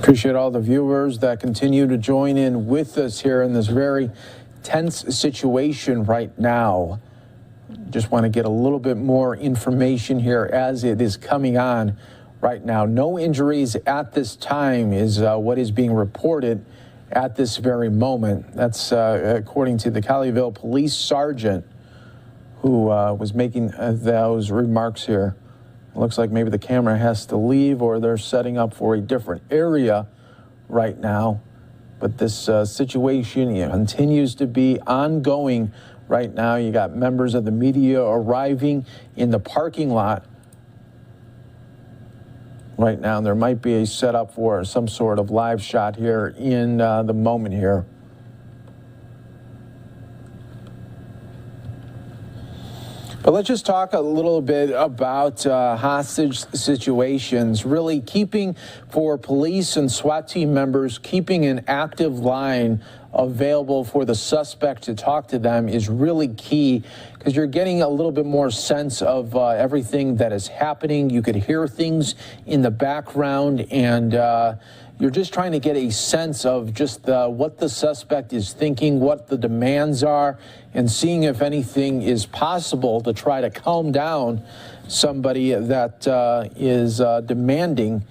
Appreciate all the viewers that continue to join in with us here in this very tense situation right now. Just want to get a little bit more information here as it is coming on right now. No injuries at this time is what is being reported at this very moment. That's according to the Colleyville police sergeant who was making those remarks here. It looks like maybe the camera has to leave or they're setting up for a different area right now. But this situation continues to be ongoing right now. You got members of the media arriving in the parking lot right now. There might be a setup for some sort of live shot here in the moment here. But let's just talk a little bit about hostage situations. Really keeping for police and SWAT team members, keeping an active line available for the suspect to talk to them is really key, because you're getting a little bit more sense of everything that is happening. You could hear things in the background, and you're just trying to get a sense of just what the suspect is thinking, what the demands are, and seeing if anything is possible to try to calm down somebody that is demanding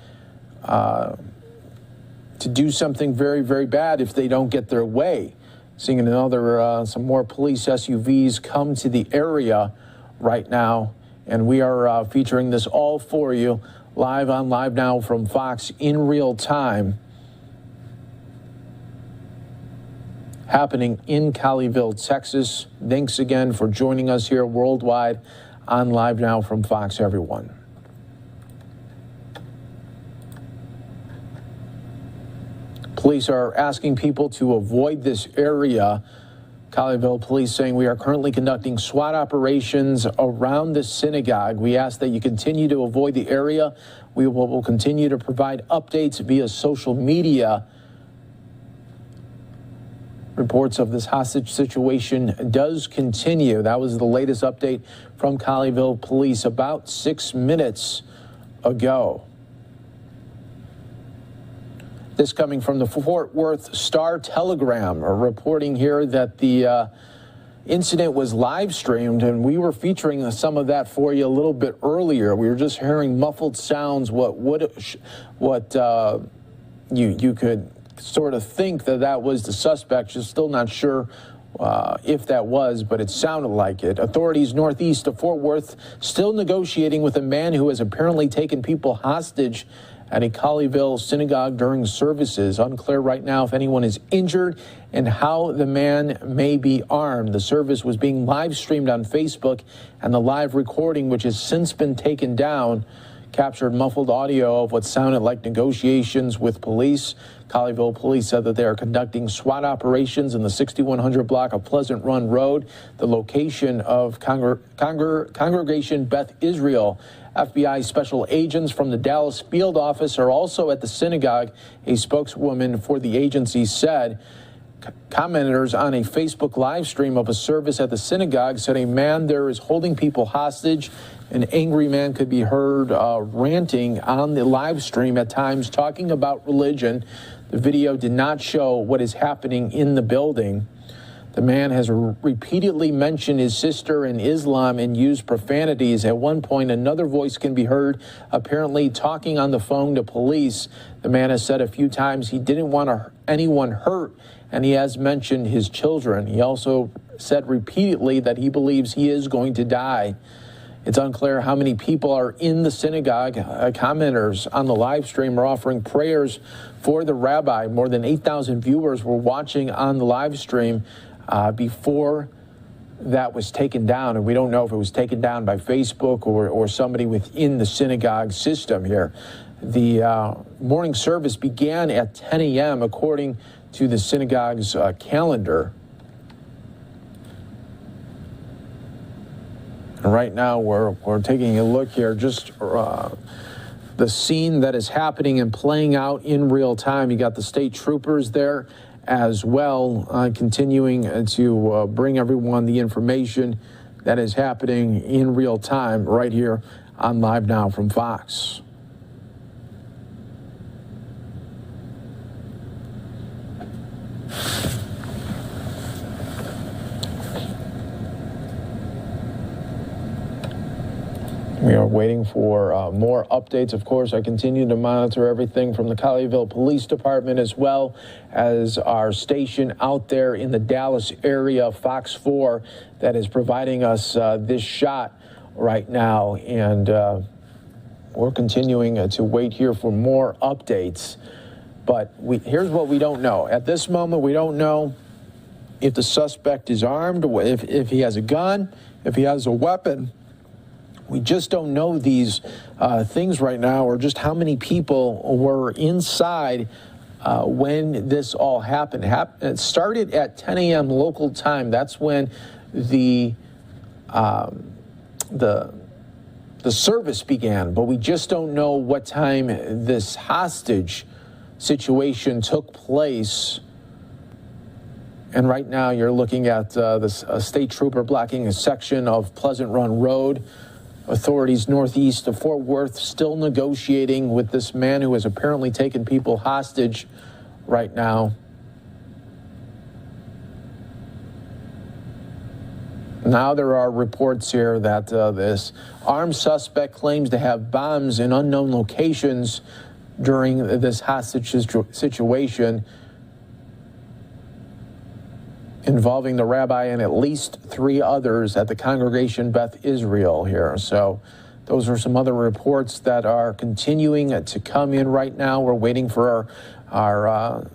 to do something very, very bad if they don't get their way. Seeing some more police SUVs come to the area right now, and we are featuring this all for you live on Live Now from Fox in real time, happening in Colleyville, Texas. Thanks again for joining us here worldwide on Live Now from Fox, everyone. Police are asking people to avoid this area. Colleyville police saying we are currently conducting SWAT operations around the synagogue. We ask that you continue to avoid the area. We will continue to provide updates via social media. Reports of this hostage situation does continue. That was the latest update from Colleyville police about 6 minutes ago. This coming from the Fort Worth Star-Telegram, reporting here that the incident was live streamed, and we were featuring some of that for you a little bit earlier. We were just hearing muffled sounds. You could sort of think that was the suspect. Just still not sure if that was, but it sounded like it. Authorities northeast of Fort Worth still negotiating with a man who has apparently taken people hostage at a Colleyville synagogue during services. Unclear right now if anyone is injured and how the man may be armed. The service was being live streamed on Facebook, and the live recording, which has since been taken down, captured muffled audio of what sounded like negotiations with police. Colleyville police said that they are conducting SWAT operations in the 6100 block of Pleasant Run Road, the location of Congregation Beth Israel. FBI special agents from the Dallas field office are also at the synagogue. A spokeswoman for the agency said commenters on a Facebook live stream of a service at the synagogue said a man there is holding people hostage. An angry man could be heard ranting on the live stream at times, talking about religion. The video did not show what is happening in the building. The man has repeatedly mentioned his sister in Islam and used profanities. At one point, another voice can be heard apparently talking on the phone to police. The man has said a few times he didn't want anyone hurt, and he has mentioned his children. He also said repeatedly that he believes he is going to die. It's unclear how many people are in the synagogue. Commenters on the live stream are offering prayers for the rabbi. More than 8,000 viewers were watching on the live stream before that was taken down, and we don't know if it was taken down by Facebook or somebody within the synagogue system here. The morning service began at 10 a.m. according to the synagogue's calendar. And right now we're taking a look here, just the scene that is happening and playing out in real time. You got the state troopers there as well, continuing to bring everyone the information that is happening in real time right here on Live Now from Fox. We are waiting for more updates. Of course, I continue to monitor everything from the Colleyville Police Department as well as our station out there in the Dallas area, Fox 4, that is providing us this shot right now. And we're continuing to wait here for more updates. But here's what we don't know. At this moment, we don't know if the suspect is armed, if he has a gun, if he has a weapon. We just don't know these things right now, or just how many people were inside when this all happened. It started at 10 a.m. local time. That's when the service began, but we just don't know what time this hostage situation took place. And right now you're looking at this state trooper blocking a section of Pleasant Run Road. Authorities northeast of Fort Worth still negotiating with this man who has apparently taken people hostage right now. Now there are reports here that this armed suspect claims to have bombs in unknown locations during this hostage situation involving the rabbi and at least 3 others at the congregation Beth Israel here. So those are some other reports that are continuing to come in right now. We're waiting for our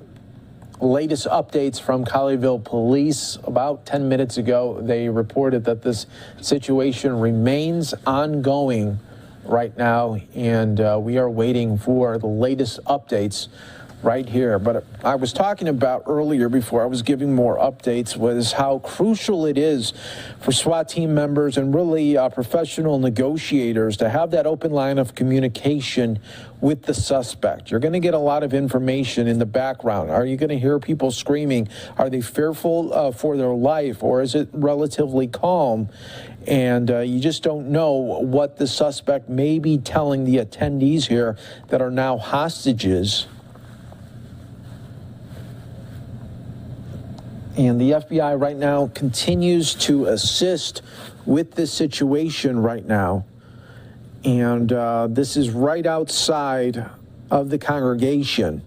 latest updates from Colleyville Police. About 10 minutes ago, they reported that this situation remains ongoing right now, and we are waiting for the latest updates right here. But I was talking about earlier, before I was giving more updates, was how crucial it is for SWAT team members and really professional negotiators to have that open line of communication with the suspect. You're going to get a lot of information in the background. Are you going to hear people screaming? Are they fearful for their life, or is it relatively calm? And you just don't know what the suspect may be telling the attendees here that are now hostages. And the FBI right now continues to assist with this situation right now. And this is right outside of the congregation.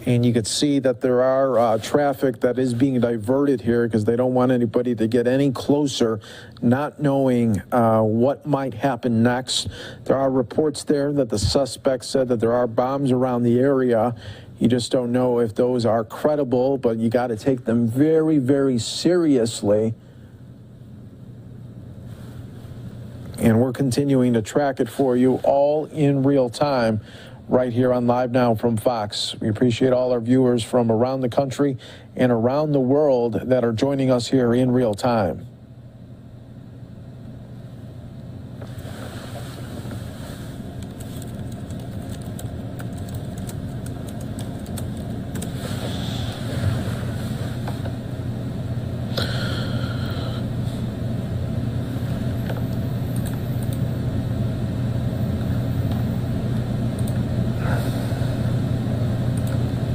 And you can see that there are traffic that is being diverted here because they don't want anybody to get any closer, not knowing what might happen next. There are reports there that the suspect said that there are bombs around the area. You just don't know if those are credible, but you got to take them very, very seriously. And we're continuing to track it for you all in real time right here on Live Now from Fox. We appreciate all our viewers from around the country and around the world that are joining us here in real time.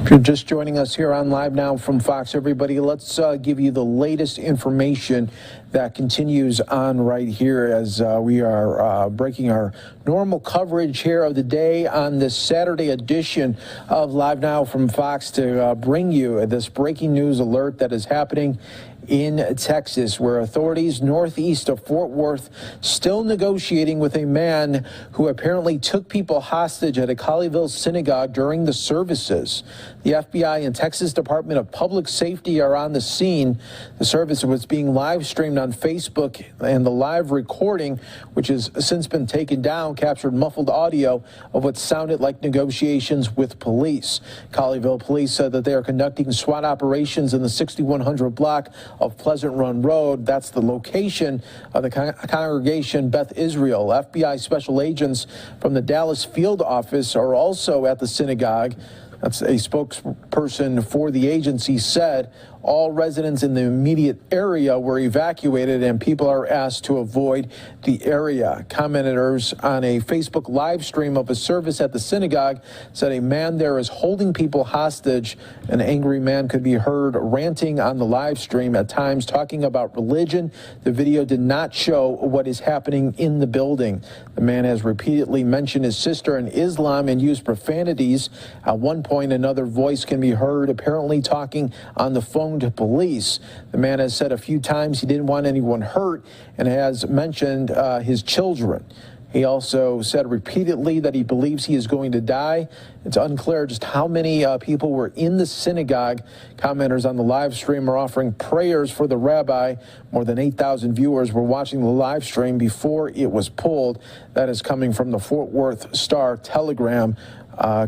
If you're just joining us here on Live Now from Fox, everybody, let's give you the latest information that continues on right here as we are breaking our normal coverage here of the day on this Saturday edition of Live Now from Fox to bring you this breaking news alert that is happening in Texas, where authorities northeast of Fort Worth still negotiating with a man who apparently took people hostage at a Colleyville synagogue during the services. The FBI and Texas Department of Public Safety are on the scene. The service was being live streamed on Facebook, and the live recording, which has since been taken down, captured muffled audio of what sounded like negotiations with police. Colleyville police said that they are conducting SWAT operations in the 6100 block of Pleasant Run Road. That's the location of the congregation Beth Israel. FBI special agents from the Dallas field office are also at the synagogue. That's a spokesperson for the agency said. All residents in the immediate area were evacuated, and people are asked to avoid the area. Commenters on a Facebook live stream of a service at the synagogue said a man there is holding people hostage. An angry man could be heard ranting on the live stream, at times talking about religion. The video did not show what is happening in the building. The man has repeatedly mentioned his sister in Islam and used profanities. At one point, another voice can be heard apparently talking on the phone to police. The man has said a few times he didn't want anyone hurt and has mentioned his children. He also said repeatedly that he believes he is going to die. It's unclear just how many people were in the synagogue. Commenters on the live stream are offering prayers for the rabbi. More than 8,000 viewers were watching the live stream before it was pulled. That is coming from the Fort Worth Star-Telegram.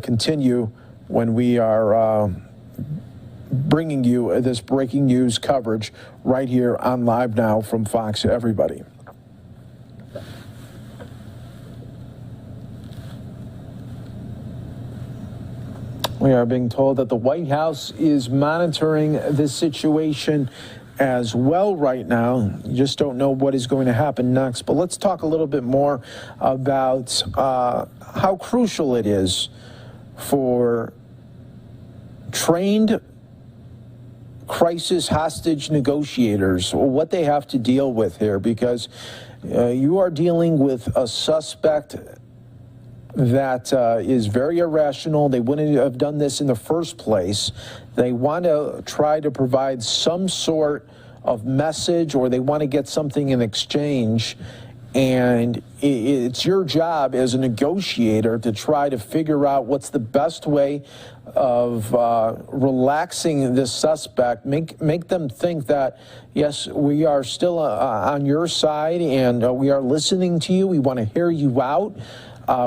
Continue when we are bringing you this breaking news coverage right here on Live Now from Fox, everybody. We are being told that the White House is monitoring this situation as well right now. You just don't know what is going to happen next. But let's talk a little bit more about how crucial it is for trained crisis hostage negotiators, what they have to deal with here, because you are dealing with a suspect that is very irrational. They wouldn't have done this in the first place. They want to try to provide some sort of message, or they want to get something in exchange. And it's your job as a negotiator to try to figure out what's the best way of relaxing this suspect, make them think that, yes, we are still on your side, and we are listening to you. We want to hear you out.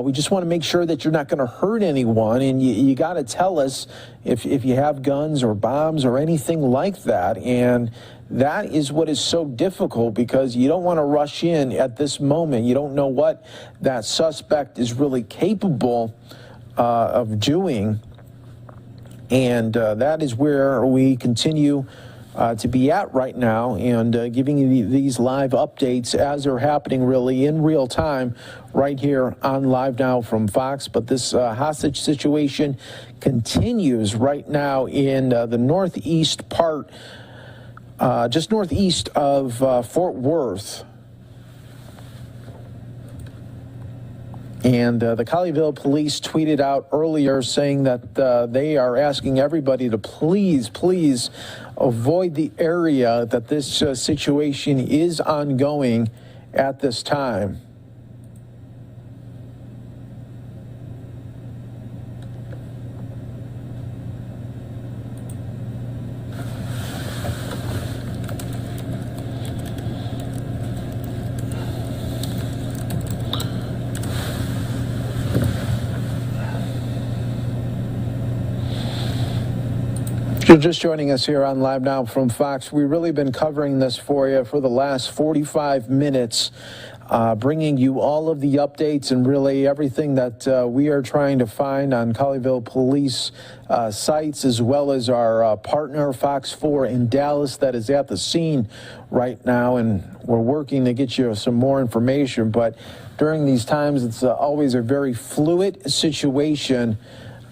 We just want to make sure that you're not going to hurt anyone, and you got to tell us if you have guns or bombs or anything like that. And that is what is so difficult, because you don't want to rush in at this moment. You don't know what that suspect is really capable of doing, and that is where we continue to be at right now, and giving you these live updates as they're happening, really in real time, right here on Live Now from Fox. But this hostage situation continues right now in the northeast part, just northeast of Fort Worth. And the Colleyville police tweeted out earlier saying that they are asking everybody to please avoid the area, that this situation is ongoing at this time. If you're just joining us here on Live Now from Fox, we've really been covering this for you for the last 45 minutes, bringing you all of the updates and really everything that we are trying to find on Colleyville police sites, as well as our partner Fox 4 in Dallas that is at the scene right now, and we're working to get you some more information. But during these times, it's always a very fluid situation,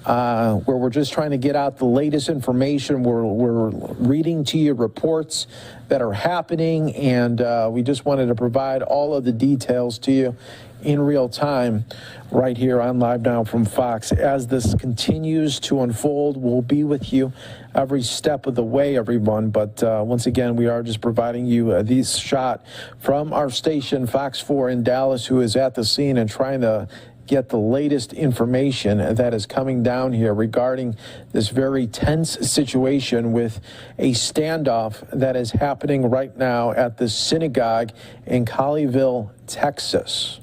where we're just trying to get out the latest information. We're reading to you reports that are happening, and we just wanted to provide all of the details to you in real time right here on Live Now from Fox. As this continues to unfold, we'll be with you every step of the way, everyone. But once again, we are just providing you this shot from our station, Fox 4 in Dallas, who is at the scene and trying to get the latest information that is coming down here regarding this very tense situation with a standoff that is happening right now at the synagogue in Colleyville, Texas.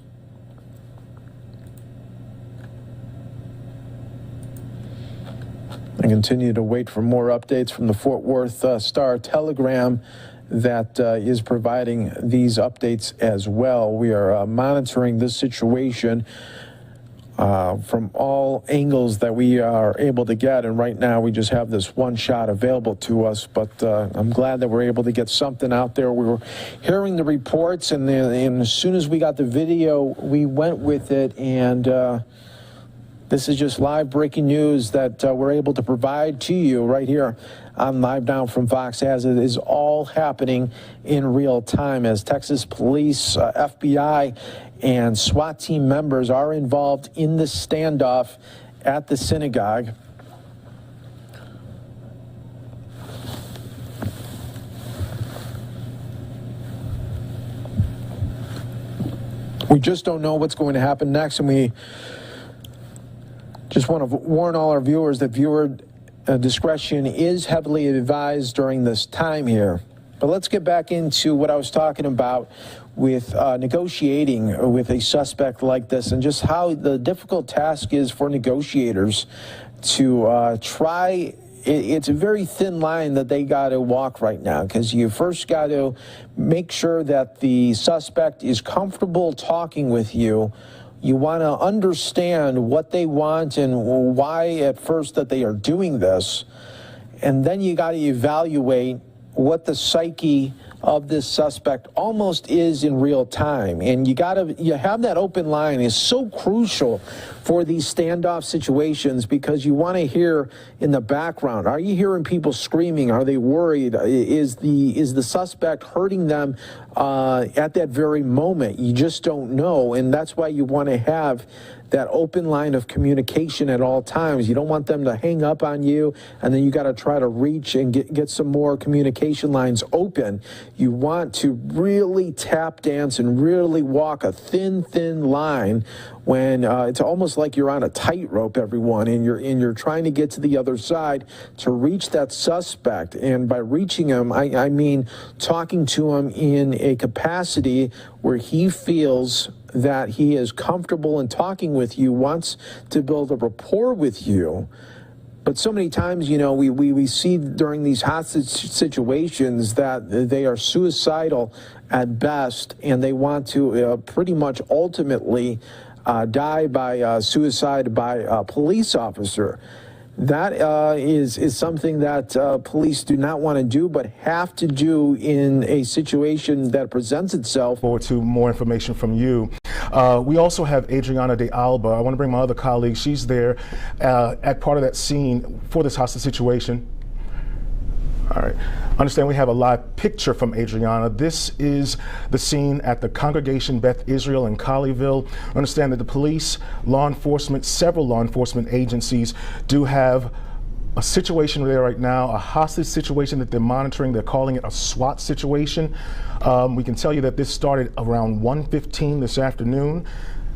I continue to wait for more updates from the Fort Worth Star-Telegram that is providing these updates as well. We are monitoring this situation from all angles that we are able to get, and right now we just have this one shot available to us, but I'm glad that we're able to get something out there. We were hearing the reports, and as soon as we got the video, we went with it, and this is just live breaking news that we're able to provide to you right here on Live Down from Fox, as it is all happening in real time as Texas police, FBI, and SWAT team members are involved in the standoff at the synagogue. We just don't know what's going to happen next, and we just want to warn all our viewers that viewer discretion is heavily advised during this time here. But let's get back into what I was talking about with negotiating with a suspect like this, and just how the difficult task is for negotiators to try. It's a very thin line that they got to walk right now, because you first got to make sure that the suspect is comfortable talking with you. You want to understand what they want and why at first that they are doing this. And then you got to evaluate what the psyche of this suspect almost is in real time. And you have that open line is so crucial for these standoff situations, because you want to hear in the background, are you hearing people screaming? Are they worried? Is the suspect hurting them at that very moment? You just don't know, and that's why you want to have that open line of communication at all times. You don't want them to hang up on you, and then you got to try to reach and get some more communication lines open. You want to really tap dance and really walk a thin line when it's almost like you're on a tightrope, everyone, and you're trying to get to the other side to reach that suspect. And by reaching him, I mean talking to him in a capacity where he feels that he is comfortable in talking with you, wants to build a rapport with you. But so many times, you know, we see during these hostage situations that they are suicidal at best, and they want to pretty much ultimately die by suicide by a police officer. That is something that police do not want to do, but have to do in a situation that presents itself. Forward to more information from you. We also have Adriana de Alba. I want to bring my other colleague. She's there at part of that scene for this hostage situation. All right. Understand we have a live picture from Adriana. This is the scene at the Congregation Beth Israel in Colleyville. Understand that the police, law enforcement, several law enforcement agencies do have a situation there right now, a hostage situation that they're monitoring. They're calling it a SWAT situation. We can tell you that this started around 1:15 this afternoon.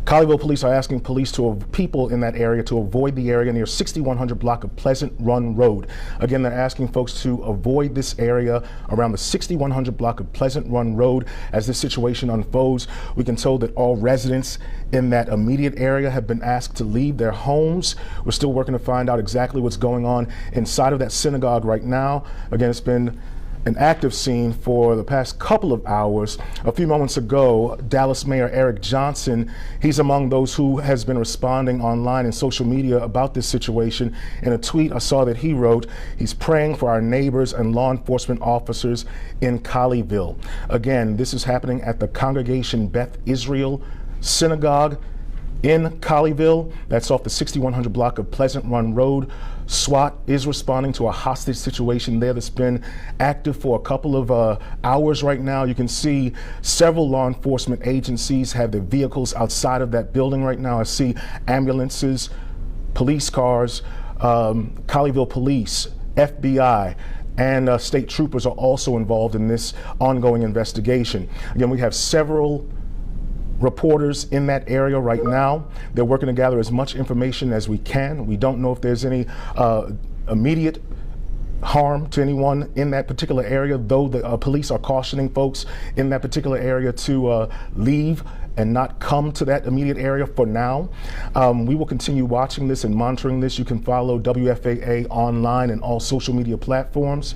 Colleyville police are asking people in that area to avoid the area near 6100 block of Pleasant Run Road. Again, they're asking folks to avoid this area around the 6100 block of Pleasant Run Road as this situation unfolds. We can tell that all residents in that immediate area have been asked to leave their homes. We're still working to find out exactly what's going on inside of that synagogue right now. Again, it's been an active scene for the past couple of hours. A few moments ago, Dallas Mayor Eric Johnson, he's among those who has been responding online and social media about this situation. In a tweet I saw that he wrote, he's praying for our neighbors and law enforcement officers in Colleyville. Again, this is happening at the Congregation Beth Israel Synagogue in Colleyville. That's off the 6100 block of Pleasant Run Road. SWAT is responding to a hostage situation there that's been active for a couple of hours right now. You can see several law enforcement agencies have their vehicles outside of that building right now. I see ambulances, police cars, Colleyville police, FBI, and state troopers are also involved in this ongoing investigation. Again, we have several reporters in that area right now. They're working to gather as much information as we can. We don't know if there's any immediate harm to anyone in that particular area, though the police are cautioning folks in that particular area to leave and not come to that immediate area for now. We will continue watching this and monitoring this. You can follow WFAA online and all social media platforms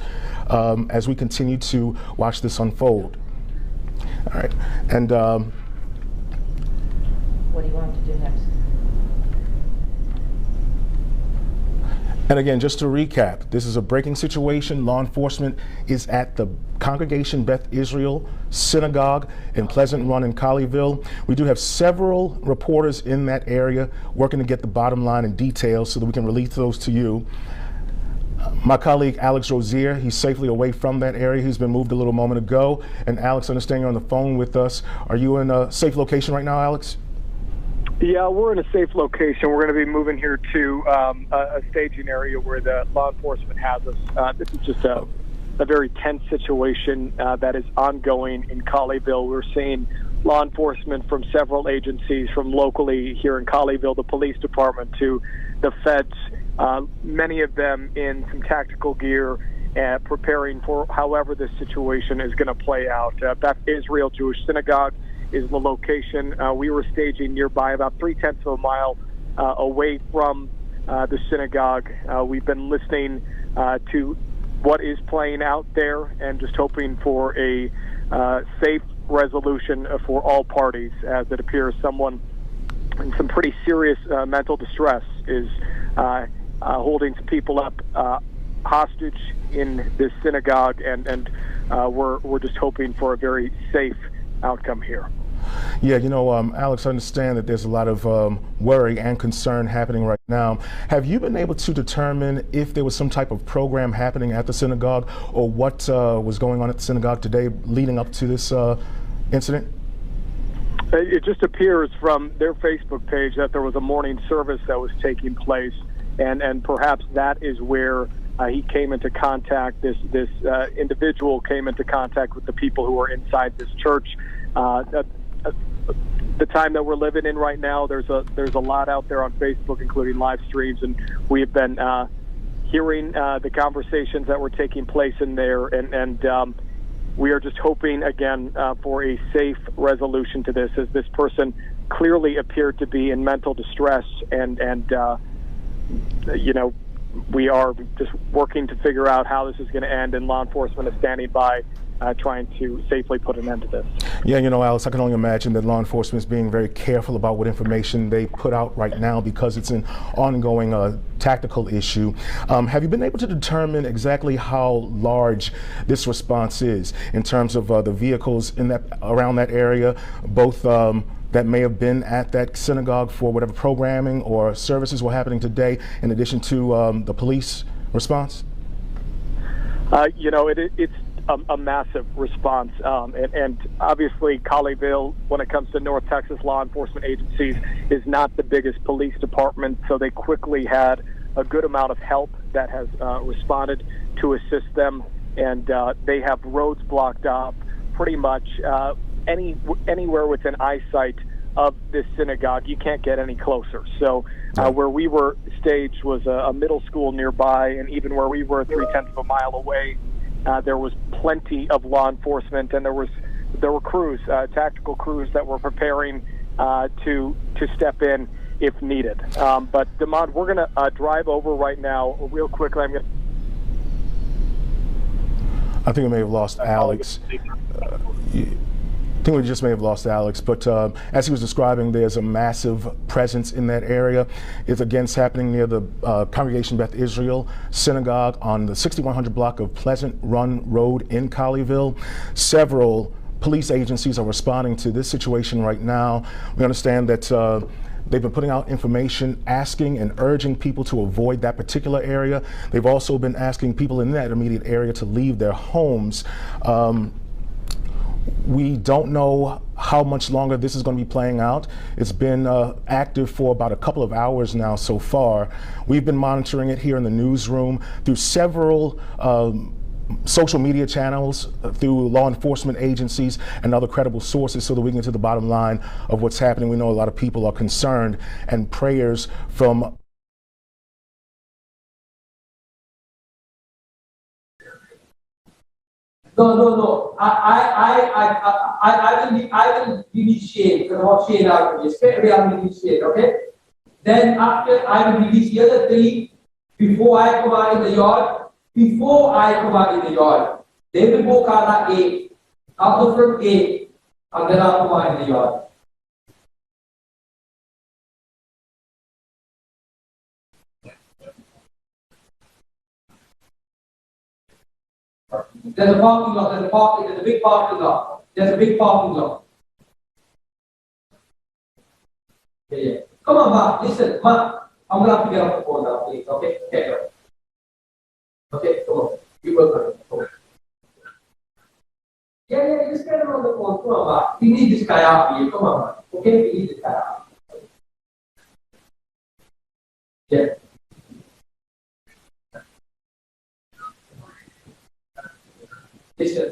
as we continue to watch this unfold. All right, and what do you want to do next? And again, just to recap, this is a breaking situation. Law enforcement is at the Congregation Beth Israel Synagogue in Pleasant Run in Colleyville. We do have several reporters in that area working to get the bottom line and details so that we can release those to you. My colleague Alex Rozier, he's safely away from that area. He's been moved a little moment ago. And Alex, I understand you're on the phone with us. Are you in a safe location right now, Alex? Yeah, we're in a safe location. We're going to be moving here to a staging area where the law enforcement has us. This is just a very tense situation that is ongoing in Colleyville. We're seeing law enforcement from several agencies, from locally here in Colleyville, the police department, to the feds, many of them in some tactical gear, preparing for however this situation is going to play out. Beth Israel Jewish Synagogue is the location. We were staging nearby, about 0.3 of a mile away from the synagogue. We've been listening to what is playing out there and just hoping for a safe resolution for all parties, as it appears someone in some pretty serious mental distress is holding some people up hostage in this synagogue, and we're just hoping for a very safe outcome here. Yeah, you know, Alex, I understand that there's a lot of worry and concern happening right now. Have you been able to determine if there was some type of program happening at the synagogue, or what was going on at the synagogue today leading up to this incident? It just appears from their Facebook page that there was a morning service that was taking place, and perhaps that is where he came into contact, this individual came into contact with the people who were inside this church. The time that we're living in right now, there's a lot out there on Facebook, including live streams, and we have been hearing the conversations that were taking place in there, and we are just hoping again for a safe resolution to this, as this person clearly appeared to be in mental distress, and you know, we are just working to figure out how this is going to end, and law enforcement is standing by trying to safely put an end to this. Yeah, you know, Alex, I can only imagine that law enforcement is being very careful about what information they put out right now, because it's an ongoing tactical issue. Have you been able to determine exactly how large this response is in terms of the vehicles in that around that area, both that may have been at that synagogue for whatever programming or services were happening today, in addition to the police response? You know, it's a massive response, and obviously Colleyville, when it comes to North Texas law enforcement agencies, is not the biggest police department, so they quickly had a good amount of help that has responded to assist them, and they have roads blocked off pretty much anywhere within eyesight of this synagogue. You can't get any closer. So where we were staged was a middle school nearby, and even where we were 0.3 of a mile away, there was plenty of law enforcement, and there were crews, tactical crews, that were preparing to step in if needed. But Damon, we're going to drive over right now real quickly. I think we may have lost Alex. I think we just may have lost Alex, but as he was describing, there's a massive presence in that area. It's again happening near the Congregation Beth Israel Synagogue on the 6100 block of Pleasant Run Road in Colleyville. Several police agencies are responding to this situation right now. We understand that they've been putting out information asking and urging people to avoid that particular area. They've also been asking people in that immediate area to leave their homes. We don't know how much longer this is going to be playing out. It's been active for about a couple of hours now so far. We've been monitoring it here in the newsroom through several social media channels, through law enforcement agencies and other credible sources, so that we can get to the bottom line of what's happening. We know a lot of people are concerned, and prayers from No. I will initiate the shade out. Straight away I will initiate, okay? Then after I will release the other three before I come out in the yard. Before I come out in the yard, they will walk out at 8, out the front gate, and then I'll come out in the yard. There's a parking lot. There's a big parking lot. There's a big parking lot. Yeah. Come on, Ma. Listen, Ma. I'm gonna have to get off the phone now, please. Okay? Okay, go. Okay, come on. You work on it. Come on. Yeah, just get him on the phone. Come on, Ma. We need this guy out here. Come on, Ma. Okay? We need this guy out. Yeah. Listen.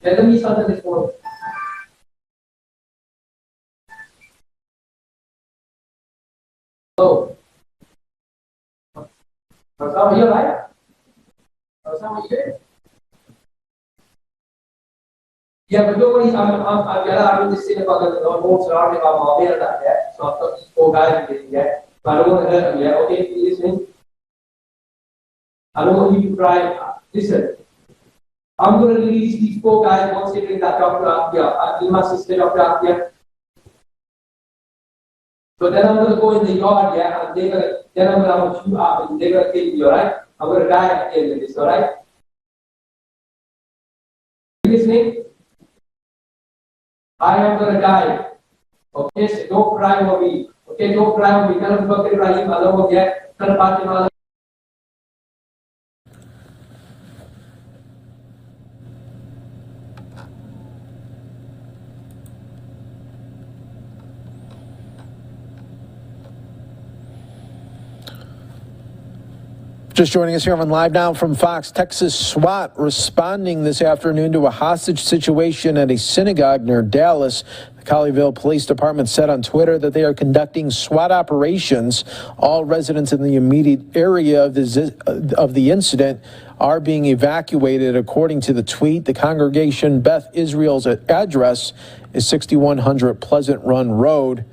Let me start this phone. Oh. Sao here, right? Sao here? Yeah, but don't worry, I'm in the synagogue and the Lord surrounding our mobile that yeah. So I've got these 4 guys in this, yeah. But I don't want to hurt them, yeah. Okay, you listening? I don't want you to cry. Listen. I'm going to release these 4 guys once they bring that doctor out here. I'll give my sister doctor out here. So then I'm going to go in the yard, yeah, and then I'm going to have you up and they're going to kill you, alright? I'm going to die at the end of this, alright? You listening? I am going to die. Okay, so don't cry over me. Okay, don't cry over me. Tell them to Ibrahim, Allah will get. Tell Fatima, Just joining us here on Live Now from Fox, Texas SWAT responding this afternoon to a hostage situation at a synagogue near Dallas. The Colleyville Police Department said on Twitter that they are conducting SWAT operations. All residents in the immediate area of the incident are being evacuated. According to the tweet, the congregation Beth Israel's address is 6100 Pleasant Run Road.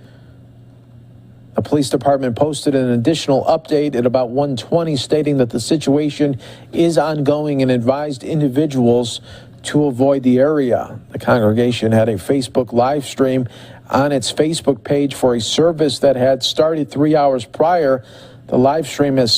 The police department posted an additional update at about 1:20 stating that the situation is ongoing and advised individuals to avoid the area. The congregation had a Facebook live stream on its Facebook page for a service that had started 3 hours prior. The live stream has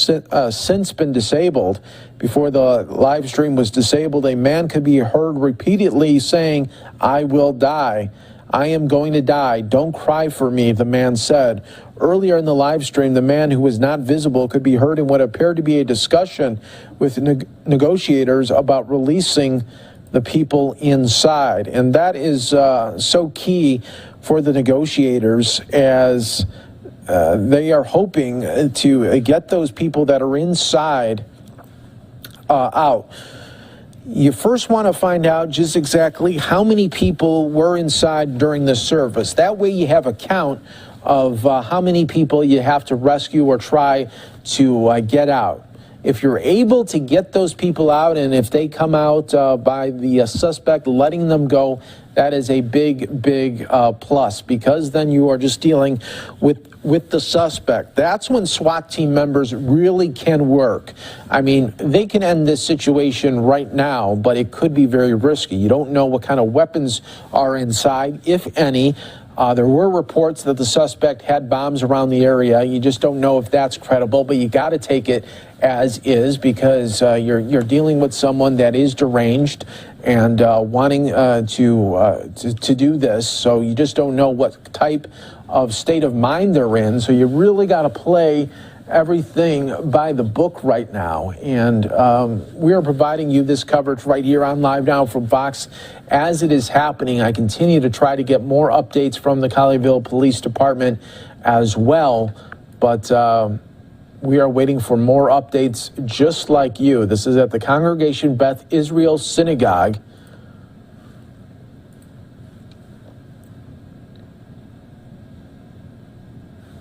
since been disabled. Before the live stream was disabled, a man could be heard repeatedly saying, "I will die. I am going to die. Don't cry for me," the man said. Earlier in the live stream, the man, who was not visible, could be heard in what appeared to be a discussion with negotiators about releasing the people inside. And that is so key for the negotiators, as they are hoping to get those people that are inside out. You first want to find out just exactly how many people were inside during the service. That way you have a count of how many people you have to rescue or try to get out. If you're able to get those people out, and if they come out by the suspect letting them go, that is a big plus, because then you are just dealing with the suspect. That's when SWAT team members really can work. I mean, they can end this situation right now, but it could be very risky. You don't know what kind of weapons are inside, if any. There were reports that the suspect had bombs around the area. You just don't know if that's credible, but you got to take it as is, because you're dealing with someone that is deranged and wanting to do this. So you just don't know what type of state of mind they're in. So you really got to play everything by the book right now. And we are providing you this coverage right here on Live Now from Fox as it is happening. I continue to try to get more updates from the Colleyville Police Department as well, but we are waiting for more updates just like you. This is at the Congregation Beth Israel Synagogue.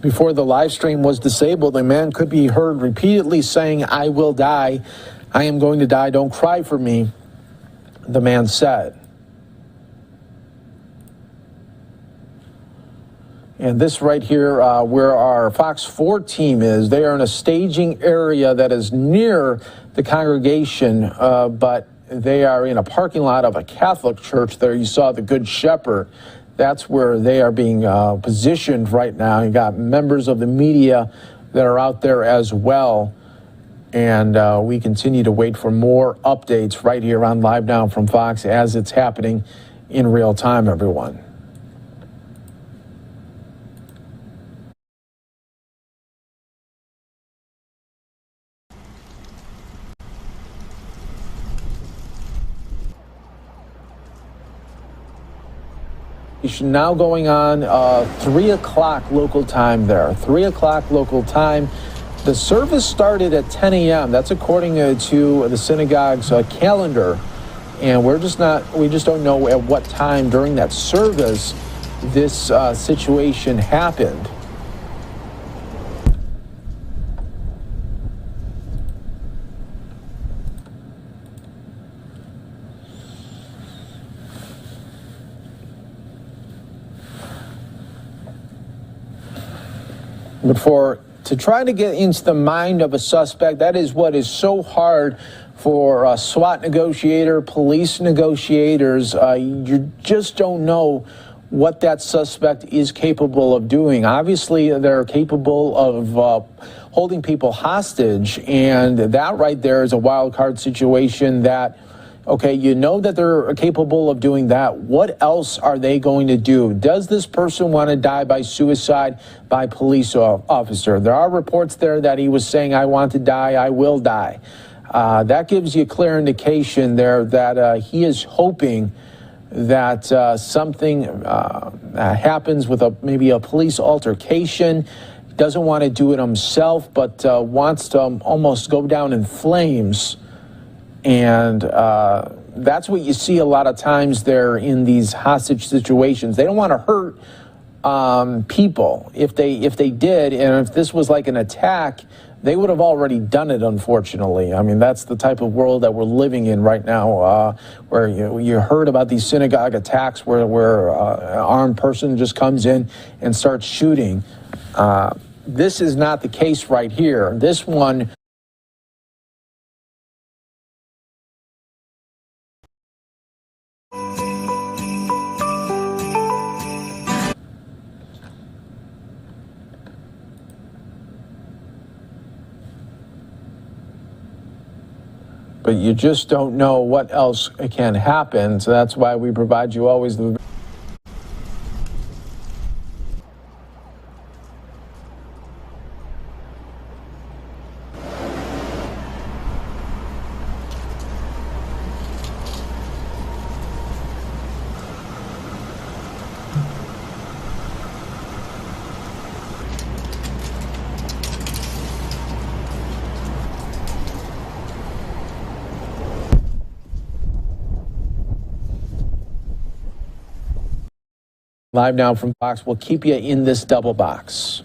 Before the live stream was disabled, a man could be heard repeatedly saying, "I will die. I am going to die. Don't cry for me," the man said. And this right here, where our Fox 4 team is, they are in a staging area that is near the congregation, but they are in a parking lot of a Catholic church there. You saw the Good Shepherd. That's where they are being positioned right now. You got members of the media that are out there as well. And we continue to wait for more updates right here on Live Now from Fox as it's happening in real time, everyone. Now going on 3 o'clock local time there. 3 o'clock local time. The service started at 10 a.m. That's according to the synagogue's calendar. And we just don't know at what time during that service this situation happened. But to try to get into the mind of a suspect, that is what is so hard for a SWAT negotiator, police negotiators. You just don't know what that suspect is capable of doing. Obviously, they're capable of holding people hostage, and that right there is a wild card situation that, okay, you know that they're capable of doing that. What else are they going to do? Does this person want to die by suicide by police officer? There are reports there that he was saying, I want to die, I will die. That gives you a clear indication there that he is hoping that something happens with maybe a police altercation. He doesn't want to do it himself, but wants to almost go down in flames. And that's what you see a lot of times there in these hostage situations. They don't want to hurt people. If they did, and if this was like an attack, they would have already done it, unfortunately. I mean, that's the type of world that we're living in right now, where you heard about these synagogue attacks where an armed person just comes in and starts shooting. This is not the case right here. This one... But you just don't know what else can happen. So that's why we provide you always the... Live Now from Fox will keep you in this double box.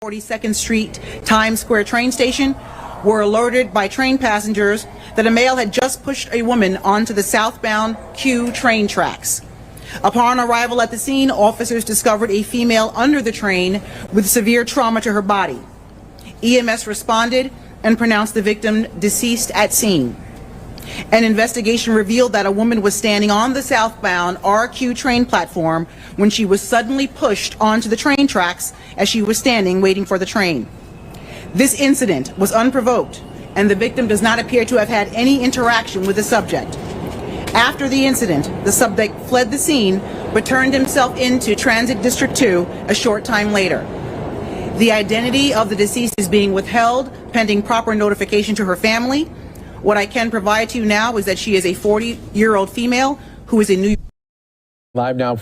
"42nd Street, Times Square train station, were alerted by train passengers that a male had just pushed a woman onto the southbound Q train tracks. Upon arrival at the scene, officers discovered a female under the train with severe trauma to her body. EMS responded and pronounced the victim deceased at scene. An investigation revealed that a woman was standing on the southbound RQ train platform when she was suddenly pushed onto the train tracks as she was standing waiting for the train. This incident was unprovoked, and the victim does not appear to have had any interaction with the subject. After the incident, the subject fled the scene but turned himself into Transit District 2 a short time later. The identity of the deceased is being withheld pending proper notification to her family. What I can provide to you now is that she is a 40-year-old female who is in New York. Live Now.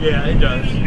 Yeah, it does.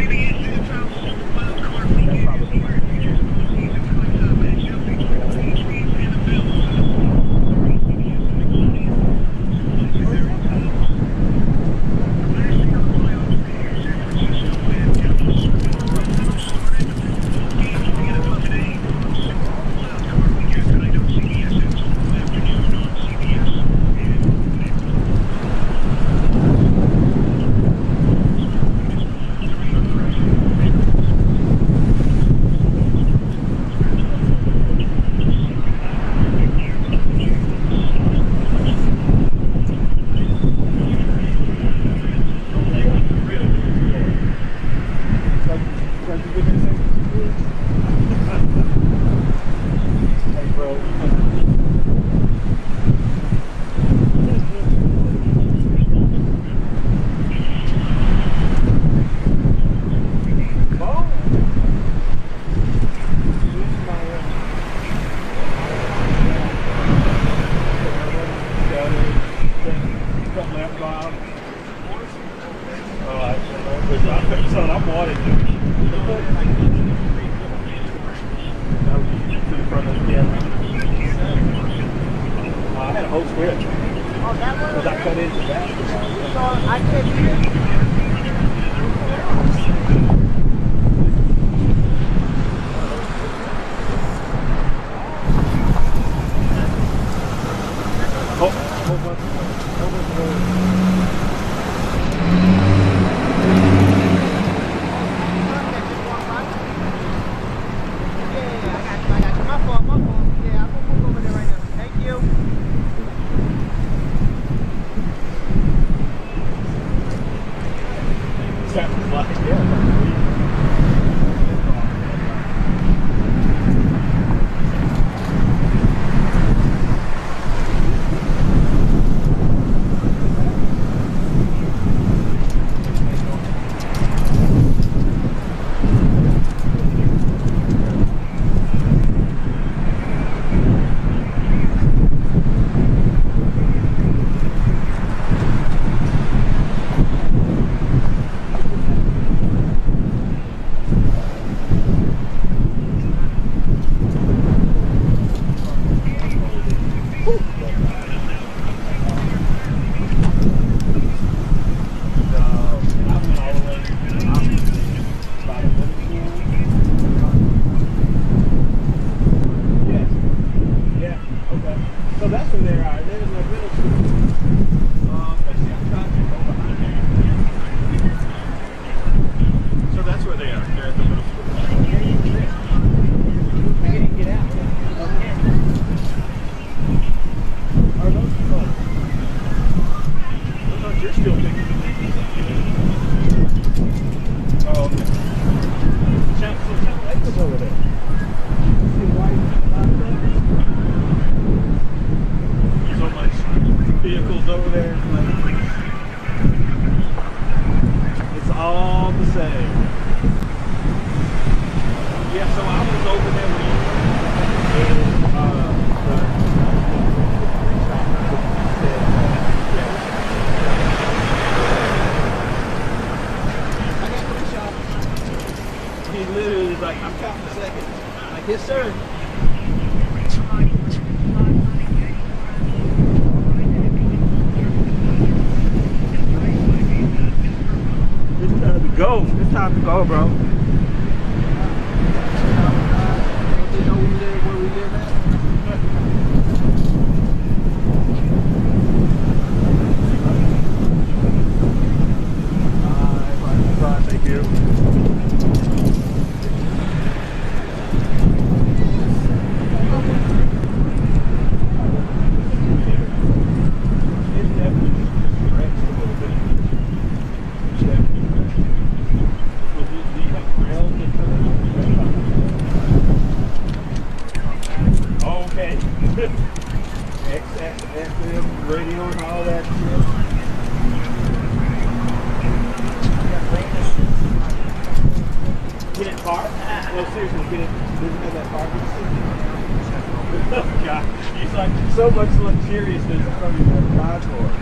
So much luxuriousness from your God, Lord.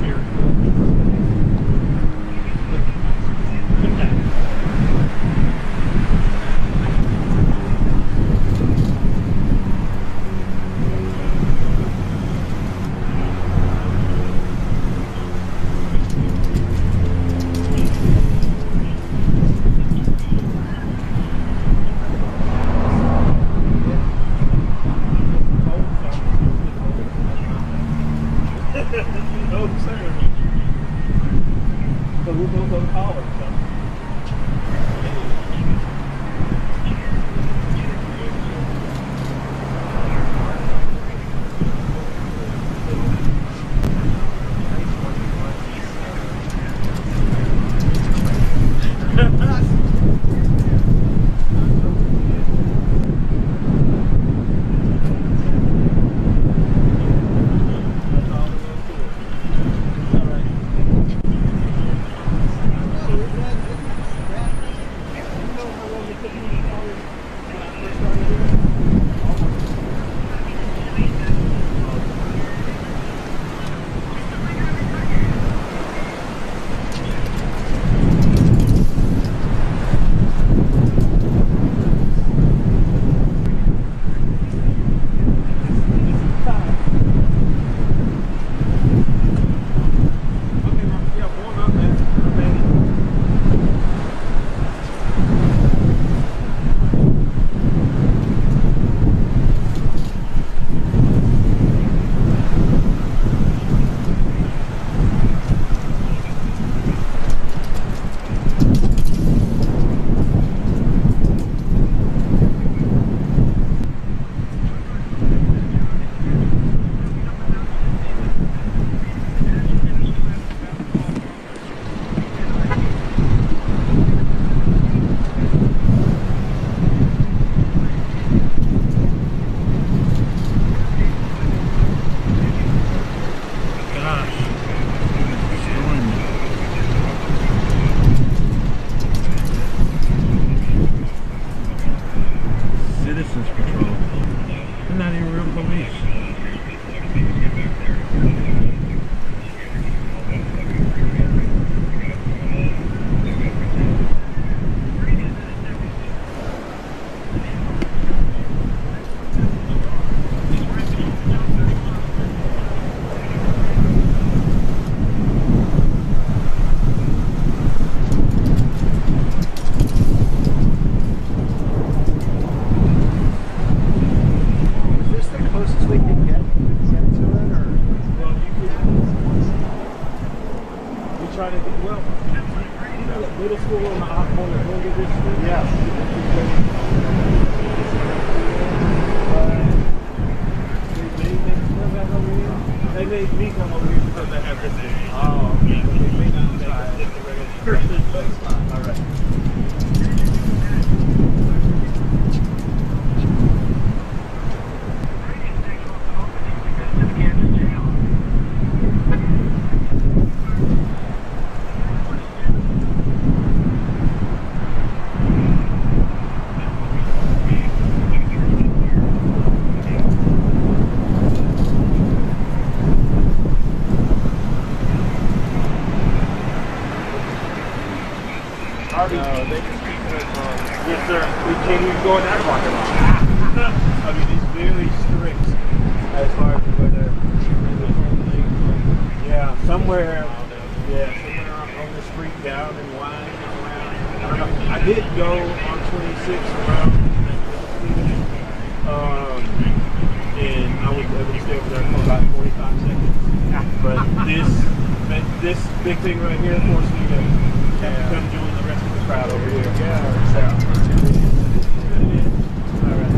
Here. No, sir. So we'll both go to college, so. Trying to get, well, middle school on the hot corner, going to get this school. Yeah. They made me come over here because they have this thing. Oh, okay. So they made me try it. All right. Yes, sir. We can't even go in that parking lot. I mean, it's very strict as far as whether. Yeah, somewhere on the street down in line around. I don't know. I did go on 26 around, and I was able to stay over there for about 45 seconds. But this big thing right here forced me to come join the rest of the crowd over here. Yeah. So. All right.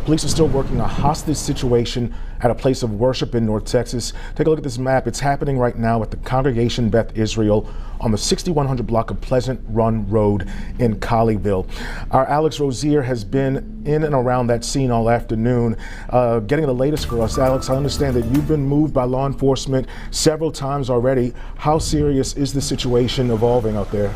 Police are still working a hostage situation at a place of worship in North Texas. Take a look at this map. It's happening right now at the Congregation Beth Israel on the 6100 block of Pleasant Run Road in Colleyville. Our Alex Rozier has been in and around that scene all afternoon, getting the latest for us. Alex, I understand that you've been moved by law enforcement several times already. How serious is the situation evolving out there?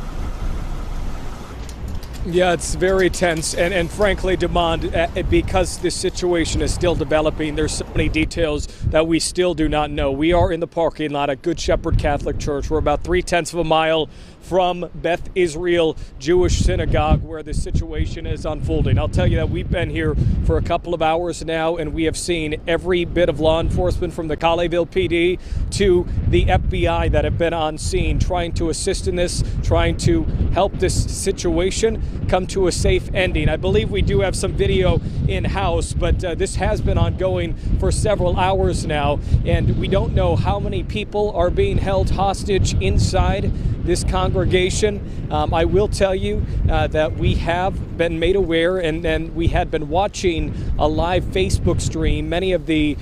Yeah, it's very tense, and frankly, Demond, because this situation is still developing, there's so many details that we still do not know. We are in the parking lot at Good Shepherd Catholic Church. We're about 3/10 of a mile from Beth Israel Jewish Synagogue, where the situation is unfolding. I'll tell you that we've been here for a couple of hours now, and we have seen every bit of law enforcement, from the Colleyville PD to the FBI, that have been on scene trying to assist in this, trying to help this situation come to a safe ending. I believe we do have some video in-house, but this has been ongoing for several hours now, and we don't know how many people are being held hostage inside this congregation. I will tell you that we have been made aware, and we had been watching a live Facebook stream. Many of the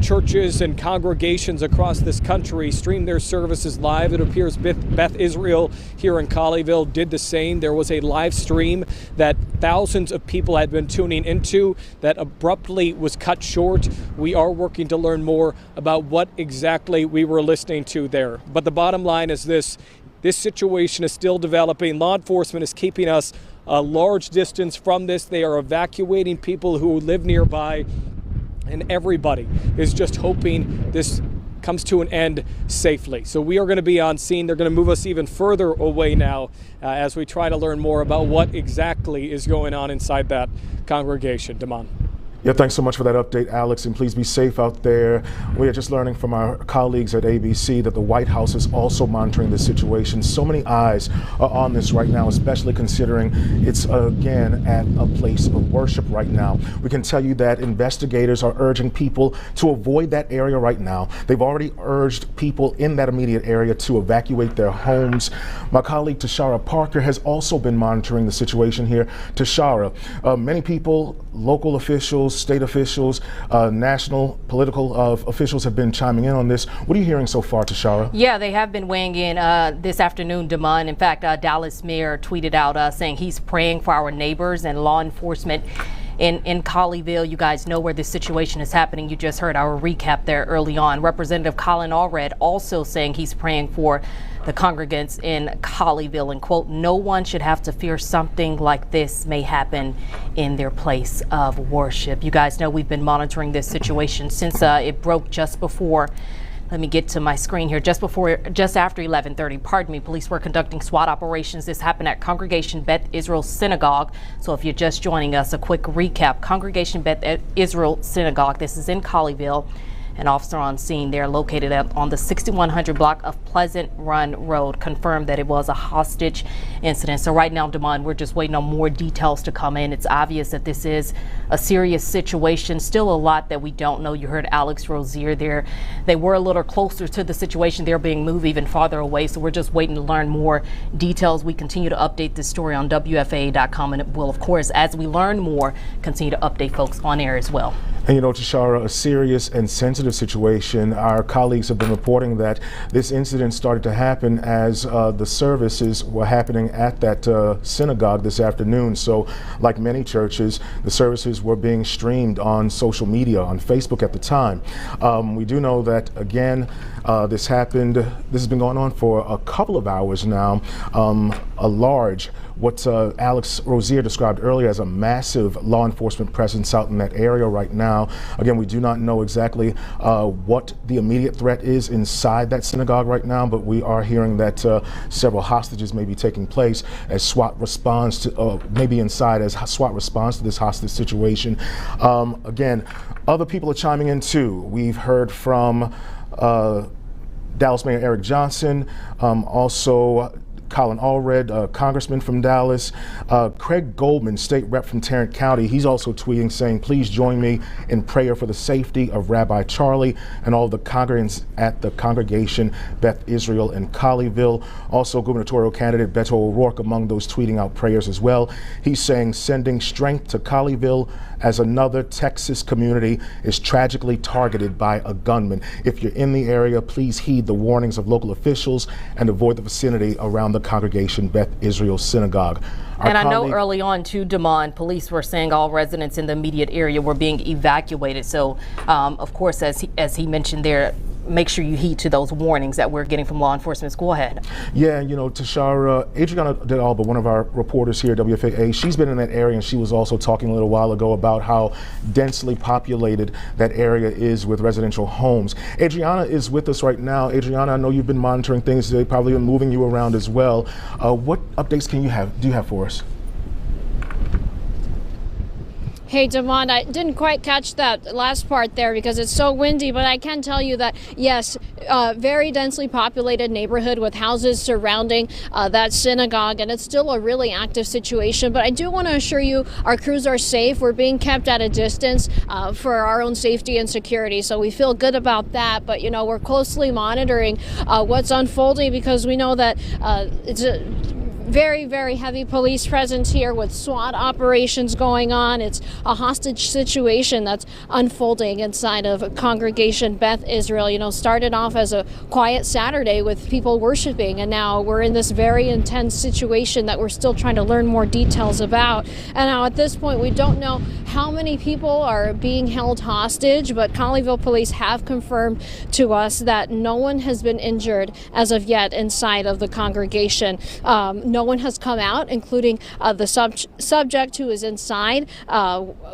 churches and congregations across this country stream their services live. It appears Beth Israel here in Colleyville did the same. There was a live stream that thousands of people had been tuning into that abruptly was cut short. We are working to learn more about what exactly we were listening to there. But the bottom line is this situation is still developing. Law enforcement is keeping us a large distance from this. They are evacuating people who live nearby, and everybody is just hoping this comes to an end safely. So we are going to be on scene. They're going to move us even further away now as we try to learn more about what exactly is going on inside that congregation. Damon. Yeah, thanks so much for that update, Alex, and please be safe out there. We are just learning from our colleagues at ABC that the White House is also monitoring this situation. So many eyes are on this right now, especially considering it's, again, at a place of worship right now. We can tell you that investigators are urging people to avoid that area right now. They've already urged people in that immediate area to evacuate their homes. My colleague Tashara Parker has also been monitoring the situation here. Tashara, many people, local officials, state officials, national political officials have been chiming in on this. What are you hearing so far, Tashara? Yeah, they have been weighing in this afternoon, Damon. In fact, Dallas Mayor tweeted out saying he's praying for our neighbors and law enforcement in Colleyville. You guys know where this situation is happening. You just heard our recap there early on. Representative Colin Allred also saying he's praying for the congregants in Colleyville, and quote, no one should have to fear something like this may happen in their place of worship. You guys know we've been monitoring this situation since it broke just before. Let me get to my screen here. Just after 11:30, pardon me, police were conducting SWAT operations. This happened at Congregation Beth Israel Synagogue. So if you're just joining us, a quick recap. Congregation Beth Israel Synagogue. This is in Colleyville. An officer on scene there, located on the 6100 block of Pleasant Run Road, confirmed that it was a hostage incident. So right now, Damon, we're just waiting on more details to come in. It's obvious that this is a serious situation. Still a lot that we don't know. You heard Alex Rozier there. They were a little closer to the situation. They're being moved even farther away. So we're just waiting to learn more details. We continue to update this story on WFAA.com, and it will, of course, as we learn more, continue to update folks on air as well. And you know, Tashara, a serious and sensitive situation. Our colleagues have been reporting that this incident started to happen as the services were happening at that synagogue this afternoon. So like many churches, the services were being streamed on social media, on Facebook at the time. We do know that, again, this has been going on for a couple of hours now. What Alex Rozier described earlier as a massive law enforcement presence out in that area right now. Again, we do not know exactly what the immediate threat is inside that synagogue right now, but we are hearing that several hostages may be taking place as SWAT responds to, maybe inside as SWAT responds to this hostage situation. Again, other people are chiming in too. We've heard from Dallas Mayor Eric Johnson, also Colin Allred, congressman from Dallas. Craig Goldman, state rep from Tarrant County, he's also tweeting saying, please join me in prayer for the safety of Rabbi Charlie and all the congregants at the congregation Beth Israel in Colleyville. Also, gubernatorial candidate Beto O'Rourke among those tweeting out prayers as well. He's saying, sending strength to Colleyville as another Texas community is tragically targeted by a gunman. If you're in the area, please heed the warnings of local officials and avoid the vicinity around the congregation Beth Israel Synagogue. And I know early on too, Damon, police were saying all residents in the immediate area were being evacuated. So, of course, as he mentioned there, make sure you heed to those warnings that we're getting from law enforcement. Go ahead. Yeah, you know, Tashara, Adriana De Alba, one of our reporters here at WFAA, she's been in that area, and she was also talking a little while ago about how densely populated that area is with residential homes. Adriana is with us right now. Adriana, I know you've been monitoring things. They probably been moving you around as well. What updates do you have for us? Hey, Damon, I didn't quite catch that last part there because it's so windy, but I can tell you that, yes, very densely populated neighborhood with houses surrounding that synagogue, and it's still a really active situation. But I do want to assure you our crews are safe. We're being kept at a distance for our own safety and security, so we feel good about that. But, you know, we're closely monitoring what's unfolding because we know that it's a very, very heavy police presence here with SWAT operations going on. It's a hostage situation that's unfolding inside of Congregation Beth Israel. You know, started off as a quiet Saturday with people worshiping, and now we're in this very intense situation that we're still trying to learn more details about. And now at this point, we don't know how many people are being held hostage, but Colleyville police have confirmed to us that no one has been injured as of yet inside of the congregation. No one has come out, including the subject who is inside.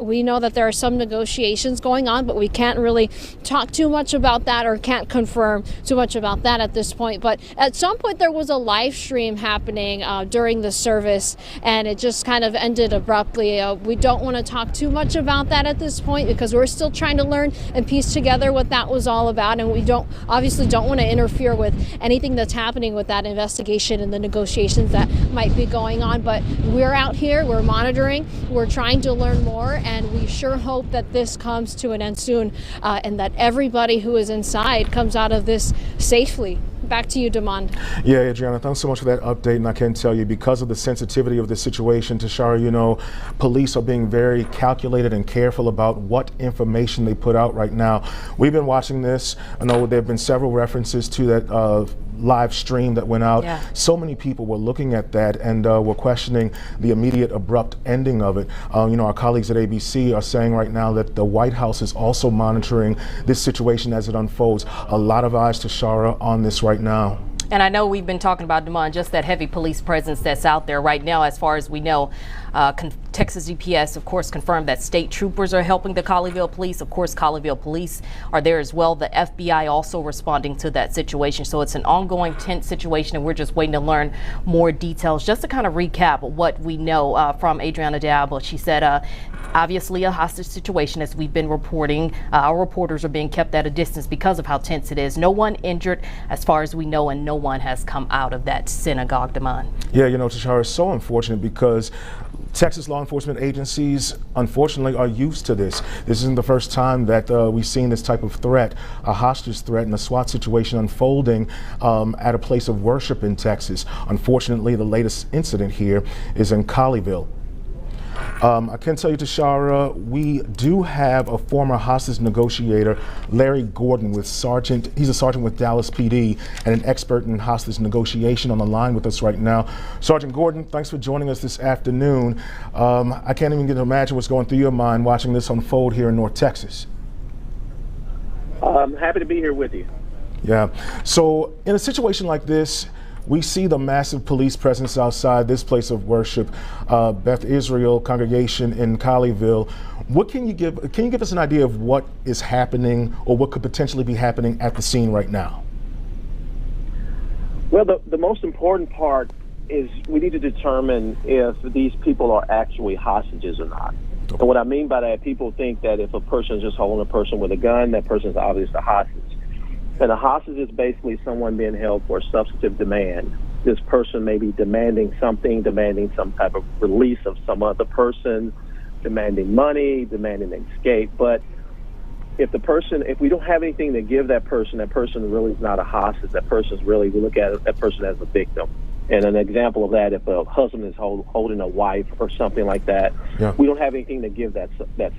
We know that there are some negotiations going on, but we can't really talk too much about that or can't confirm too much about that at this point. But at some point there was a live stream happening during the service, and it just kind of ended abruptly. We don't want to talk too much about that at this point because we're still trying to learn and piece together what that was all about, and we obviously don't want to interfere with anything that's happening with that investigation and the negotiations that might be going on. But we're out here, we're monitoring, we're trying to learn more, and we sure hope that this comes to an end soon and that everybody who is inside comes out of this safely. Back to you, Damon. Yeah, Adriana, thanks so much for that update. And I can tell you, because of the sensitivity of this situation, Tashara, you know, police are being very calculated and careful about what information they put out right now. We've been watching this. I know there have been several references to that live stream that went out. Yeah. So many people were looking at that and were questioning the immediate abrupt ending of it. You know, our colleagues at ABC are saying right now that the White House is also monitoring this situation as it unfolds. A lot of eyes, Tashara, on this right now. And I know we've been talking about, Damon, just that heavy police presence that's out there right now. As far as we know, Texas DPS, of course, confirmed that state troopers are helping the Colleyville police. Of course, Colleyville police are there as well. The FBI also responding to that situation. So it's an ongoing tense situation, and we're just waiting to learn more details. Just to kind of recap what we know from Adriana De Alba, she said, obviously a hostage situation, as we've been reporting. Our reporters are being kept at a distance because of how tense it is. No one injured as far as we know, and no one has come out of that synagogue, Damon. Yeah, you know, Tashara, it's so unfortunate because Texas law enforcement agencies, unfortunately, are used to this. This isn't the first time that we've seen this type of threat, a hostage threat and a SWAT situation unfolding at a place of worship in Texas. Unfortunately, the latest incident here is in Colleyville. I can tell you, Tashara, we do have a former hostage negotiator, Larry Gordon, he's a sergeant with Dallas PD and an expert in hostage negotiation, on the line with us right now. Sergeant Gordon, thanks for joining us this afternoon. I can't even get to imagine what's going through your mind watching this unfold here in North Texas. I'm happy to be here with you. Yeah. So in a situation like this, we see the massive police presence outside this place of worship, Beth Israel congregation in Colleyville. What can you give us an idea of what is happening or what could potentially be happening at the scene right now? Well, the most important part is we need to determine if these people are actually hostages or not. And what I mean by that, people think that if a person is just holding a person with a gun, that person is obviously a hostage. And a hostage is basically someone being held for a substantive demand. this person may be demanding something, demanding some type of release of some other person, demanding money, demanding an escape. But if we don't have anything to give that person really is not a hostage. That person's really, we look at that person as a victim. And an example of that, if a husband is holding a wife or something like that, we don't have anything to give that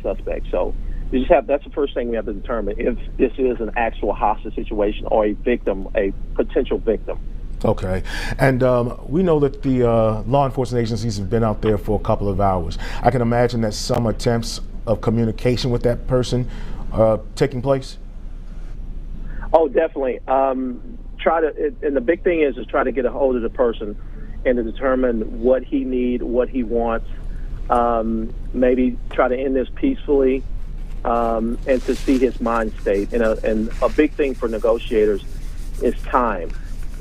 suspect. So that's the first thing we have to determine, if this is an actual hostage situation or a victim, a potential victim. Okay. And we know that the law enforcement agencies have been out there for a couple of hours. I can imagine that some attempts of communication with that person taking place? Oh, definitely. And the big thing is try to get a hold of the person and to determine what he needs, what he wants, maybe try to end this peacefully, and to see his mind state. And a big thing for negotiators is time.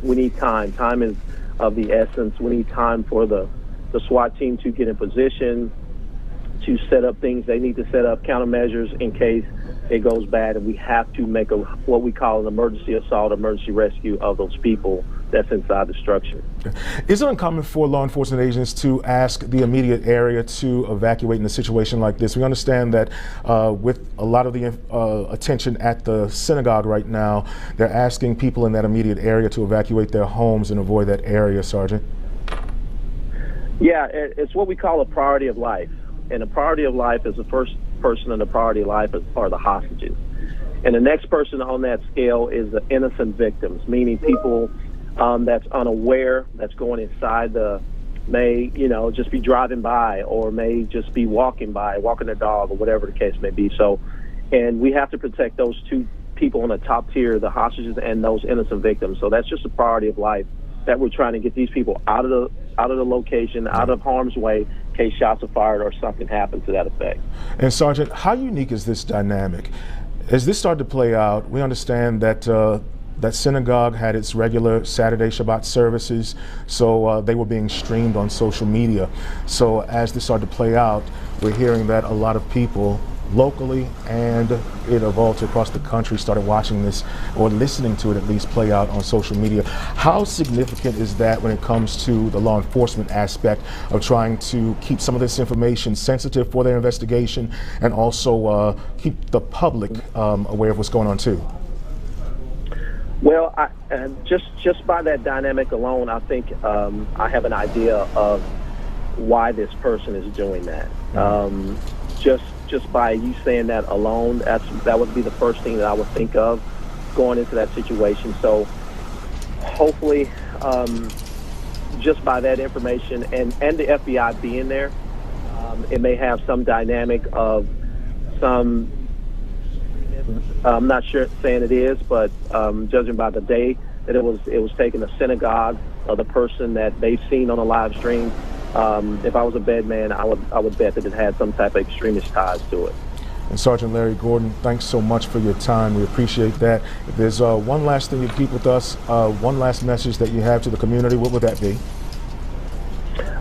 We need time. Time is of the essence. We need time for the SWAT team to get in position, to set up things they need to set up, countermeasures in case it goes bad, and we have to make what we call an emergency assault, emergency rescue of those people that's inside the structure. Is it uncommon for law enforcement agents to ask the immediate area to evacuate in a situation like this? We understand that with a lot of the attention at the synagogue right now, they're asking people in that immediate area to evacuate their homes and avoid that area, Sergeant. Yeah, it's what we call a priority of life. And the priority of life is the first person in the priority of life are the hostages. And the next person on that scale is the innocent victims, meaning people that's unaware, that's going inside may just be driving by, or may just be walking their dog, or whatever the case may be. So, and we have to protect those two people on the top tier, the hostages and those innocent victims. So that's just a priority of life, that we're trying to get these people out of the location, out of harm's way, in case shots are fired or something happens to that effect. And Sergeant, how unique is this dynamic? As this started to play out, we understand that that synagogue had its regular Saturday Shabbat services, so they were being streamed on social media. So as this started to play out, we're hearing that a lot of people locally, and it evolved across the country, started watching this, or listening to it at least, play out on social media. How significant is that when it comes to the law enforcement aspect of trying to keep some of this information sensitive for their investigation, and also keep the public aware of what's going on too? Well, just by that dynamic alone, I think I have an idea of why this person is doing that. Just by you saying that alone, that would be the first thing that I would think of going into that situation. So hopefully, just by that information and the FBI being there, it may have some dynamic of some, I'm not sure saying it is, but judging by the day that it was taking a synagogue of the person that they've seen on a live stream. If I was a bed man, I would bet that it had some type of extremist ties to it. And Sergeant Larry Gordon, thanks so much for your time. We appreciate that. If there's one last thing you keep with us, one last message that you have to the community, what would that be?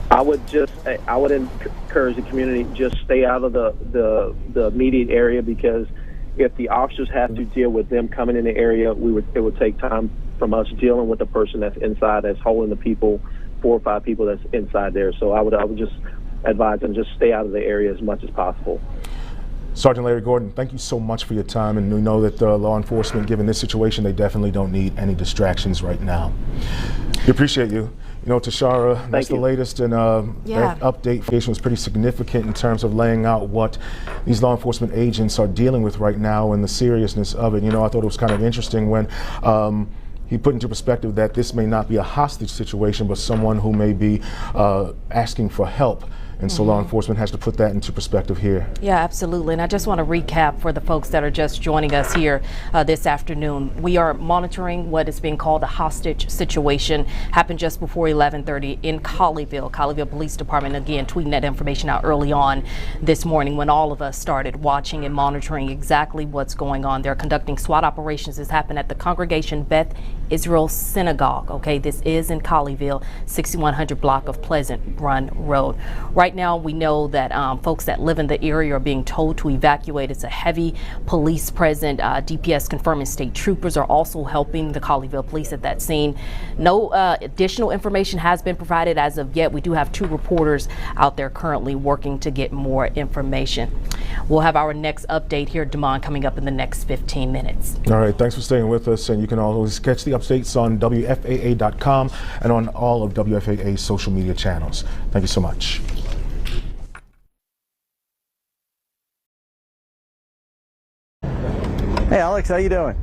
I would encourage the community, just stay out of the immediate area, because if the officers have to deal with them coming in the area, it would take time from us dealing with the person that's inside, that's holding the people, 4 or 5 people that's inside there. So I would just advise them, just stay out of the area as much as possible. Sergeant Larry Gordon, thank you so much for your time, and we know that law enforcement, given this situation, they definitely don't need any distractions right now. We appreciate you. You know, Tashara, that's the latest, and that update was pretty significant in terms of laying out what these law enforcement agents are dealing with right now and the seriousness of it. You know, I thought it was kind of interesting when he put into perspective that this may not be a hostage situation, but someone who may be asking for help. And so law enforcement has to put that into perspective here. Yeah, absolutely. And I just want to recap for the folks that are just joining us here this afternoon. We are monitoring what is being called a hostage situation. Happened just before 11:30 in Colleyville. Colleyville Police Department, again, tweeting that information out early on this morning when all of us started watching and monitoring exactly what's going on. They're conducting SWAT operations. This happened at the Congregation Beth Israel Synagogue. Okay, this is in Colleyville, 6100 block of Pleasant Run Road. Right Right now, we know that folks that live in the area are being told to evacuate. It's a heavy police present. DPS confirming state troopers are also helping the Colleyville police at that scene. No additional information has been provided as of yet. We do have 2 reporters out there currently working to get more information. We'll have our next update here, Damon, coming up in the next 15 minutes. All right, thanks for staying with us, and you can always catch the updates on WFAA.com and on all of WFAA's social media channels. Thank you so much. Hey Alex, how you doing?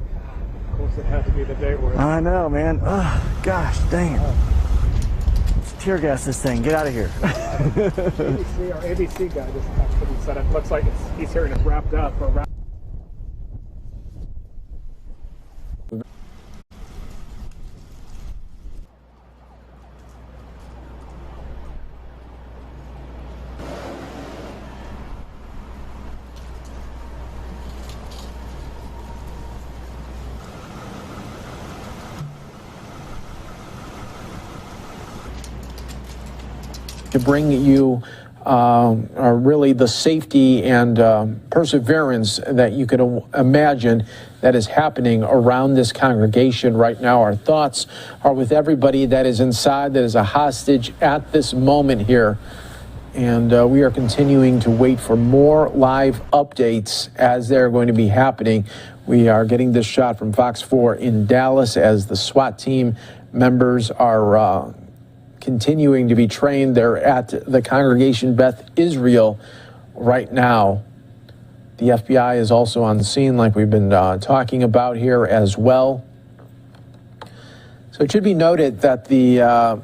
Of course, it had to be the day where. I know, man. Oh, gosh, dang it. Let's tear gas this thing. Get out of here. Our ABC guy just actually said it looks like he's hearing it wrapped up. Or to bring you really the safety and perseverance that you could imagine that is happening around this congregation right now. Our thoughts are with everybody that is inside, that is a hostage at this moment here. And we are continuing to wait for more live updates as they're going to be happening. We are getting this shot from Fox 4 in Dallas as the SWAT team members are continuing to be trained. They're at the Congregation Beth Israel right now. The FBI is also on the scene like we've been talking about here as well. So it should be noted that the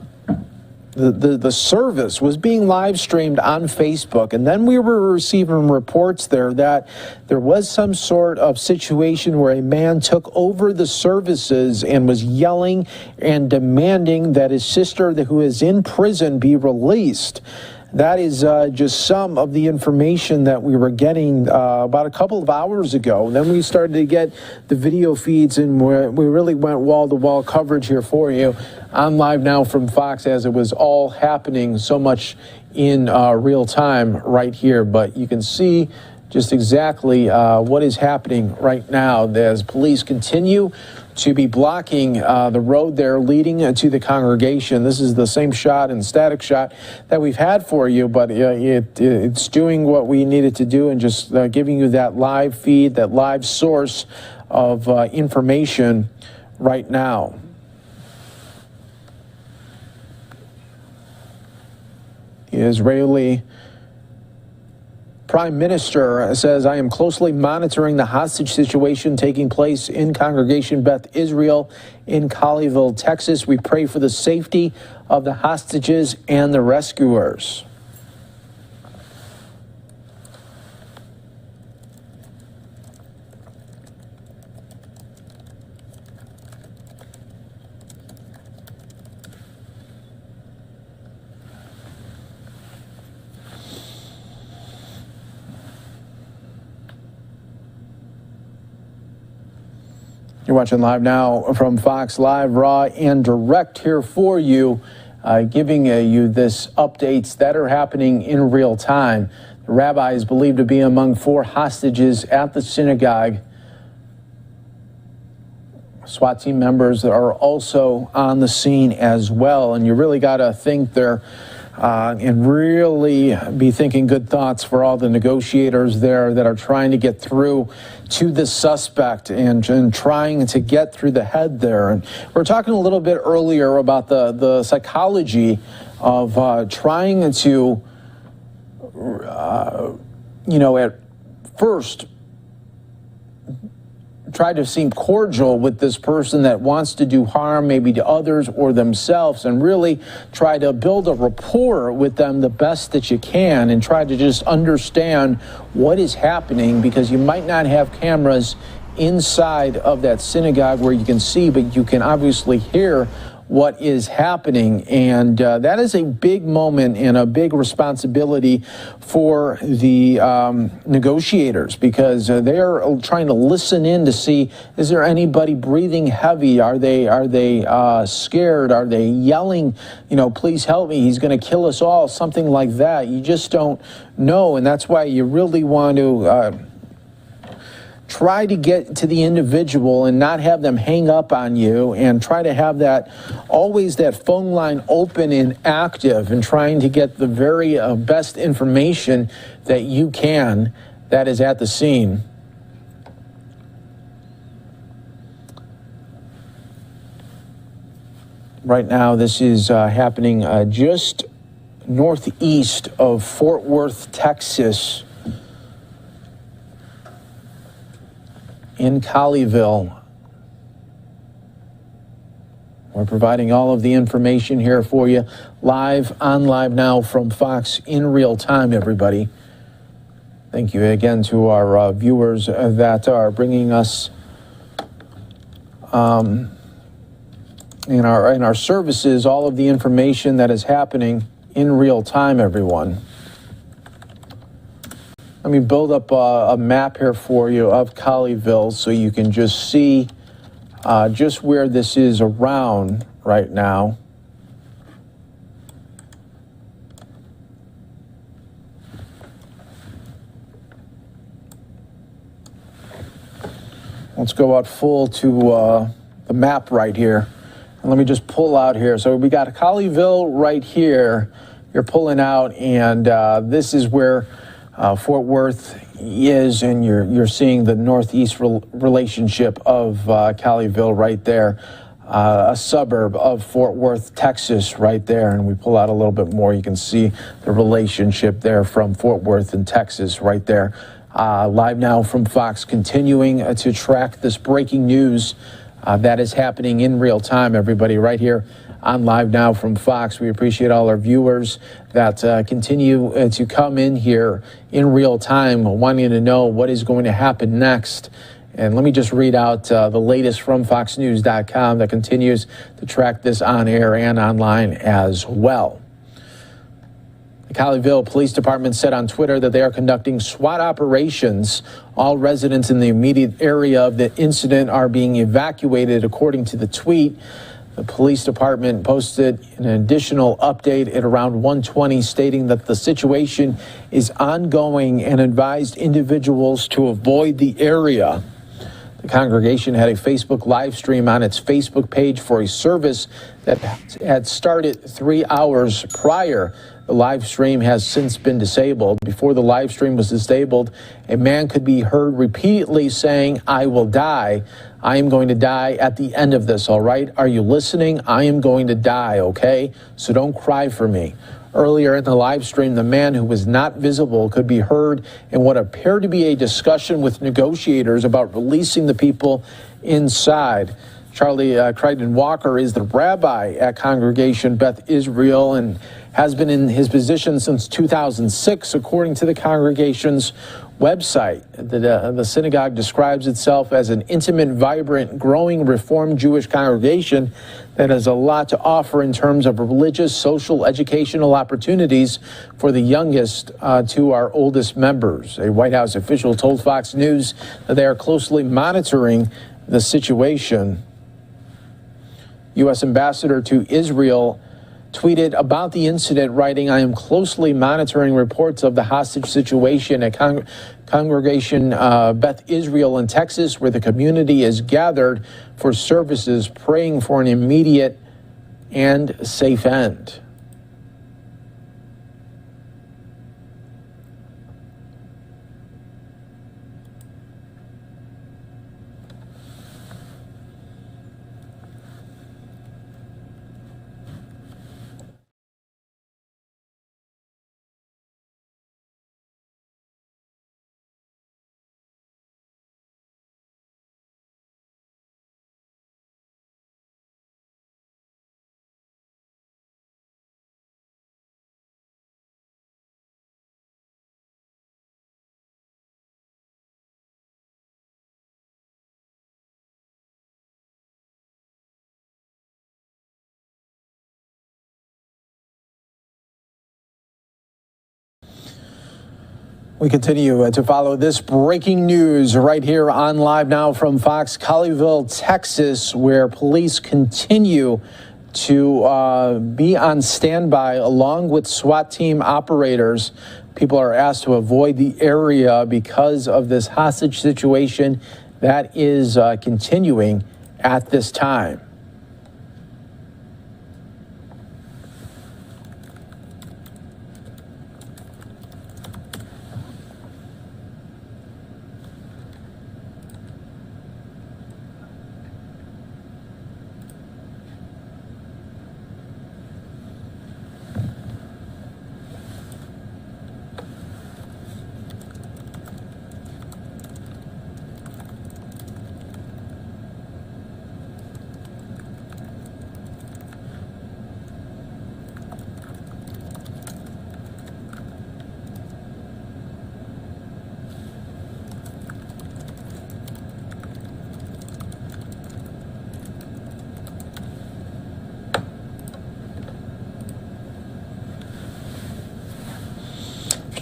service was being live streamed on Facebook, and then we were receiving reports there that there was some sort of situation where a man took over the services and was yelling and demanding that his sister, who is in prison, be released. That is just some of the information that we were getting about a couple of hours ago. And then we started to get the video feeds, and we really went wall-to-wall coverage here for you. I'm live now from Fox as it was all happening so much in real time right here. But you can see just exactly what is happening right now as police continue to be blocking the road there leading to the congregation. This is the same shot and static shot that we've had for you, but it's doing what we needed to do and just giving you that live feed, that live source of information right now. The Israeli Prime Minister says, I am closely monitoring the hostage situation taking place in Congregation Beth Israel in Colleyville, Texas. We pray for the safety of the hostages and the rescuers. You're watching live now from Fox Live, raw and direct here for you, giving you this updates that are happening in real time. The rabbi is believed to be among 4 hostages at the synagogue. SWAT team members are also on the scene as well, and you really got to think there and really be thinking good thoughts for all the negotiators there that are trying to get through to the suspect and trying to get through the head there. And we're talking a little bit earlier about the psychology of trying to, at first try to seem cordial with this person that wants to do harm maybe to others or themselves, and really try to build a rapport with them the best that you can and try to just understand what is happening, because you might not have cameras inside of that synagogue where you can see, but you can obviously hear what is happening. And that is a big moment and a big responsibility for the negotiators, because they're trying to listen in to see, is there anybody breathing heavy? Are they scared? Are they yelling, please help me, he's going to kill us all, something like that? You just don't know, and that's why you really want to try to get to the individual and not have them hang up on you, and try to have always that phone line open and active, and trying to get the very best information that you can that is at the scene. Right now, this is happening just northeast of Fort Worth, Texas, in Colleyville. We're providing all of the information here for you live now from Fox in real time, everybody. Thank you again to our viewers that are bringing us in our services all of the information that is happening in real time, everyone. Let me build up a map here for you of Colleyville so you can just see just where this is around right now. Let's go out full to the map right here. And let me just pull out here. So we got Colleyville right here. You're pulling out, and this is where Fort Worth is, and you're seeing the northeast relationship of Colleyville right there, a suburb of Fort Worth, Texas right there. And we pull out a little bit more, you can see the relationship there from Fort Worth and Texas right there. Live now from Fox, continuing to track this breaking news that is happening in real time, everybody, right here on Live Now from Fox. We appreciate all our viewers that continue to come in here in real time, wanting to know what is going to happen next. And let me just read out the latest from foxnews.com that continues to track this on air and online as well. The Colleyville Police Department said on Twitter that they are conducting SWAT operations. All residents in the immediate area of the incident are being evacuated, according to the tweet. The police department posted an additional update at around 1:20, stating that the situation is ongoing and advised individuals to avoid the area. The congregation had a Facebook live stream on its Facebook page for a service that had started 3 hours prior. The live stream has since been disabled. Before the live stream was disabled, a man could be heard repeatedly saying, "I will die. I am going to die at the end of this, all right? Are you listening? I am going to die, okay? So don't cry for me." Earlier in the live stream, the man, who was not visible, could be heard in what appeared to be a discussion with negotiators about releasing the people inside. Charlie Crichton Walker is the rabbi at Congregation Beth Israel and has been in his position since 2006, according to the congregation's website. The synagogue describes itself as an intimate, vibrant, growing Reformed Jewish congregation that has a lot to offer in terms of religious, social, educational opportunities for the youngest to our oldest members. A White House official told Fox News that they are closely monitoring the situation. U.S. Ambassador to Israel tweeted about the incident, writing, "I am closely monitoring reports of the hostage situation at Congregation Beth Israel in Texas, where the community is gathered for services, praying for an immediate and safe end." We continue to follow this breaking news right here on Live Now from Fox. Colleyville, Texas, where police continue to be on standby along with SWAT team operators. People are asked to avoid the area because of this hostage situation that is continuing at this time.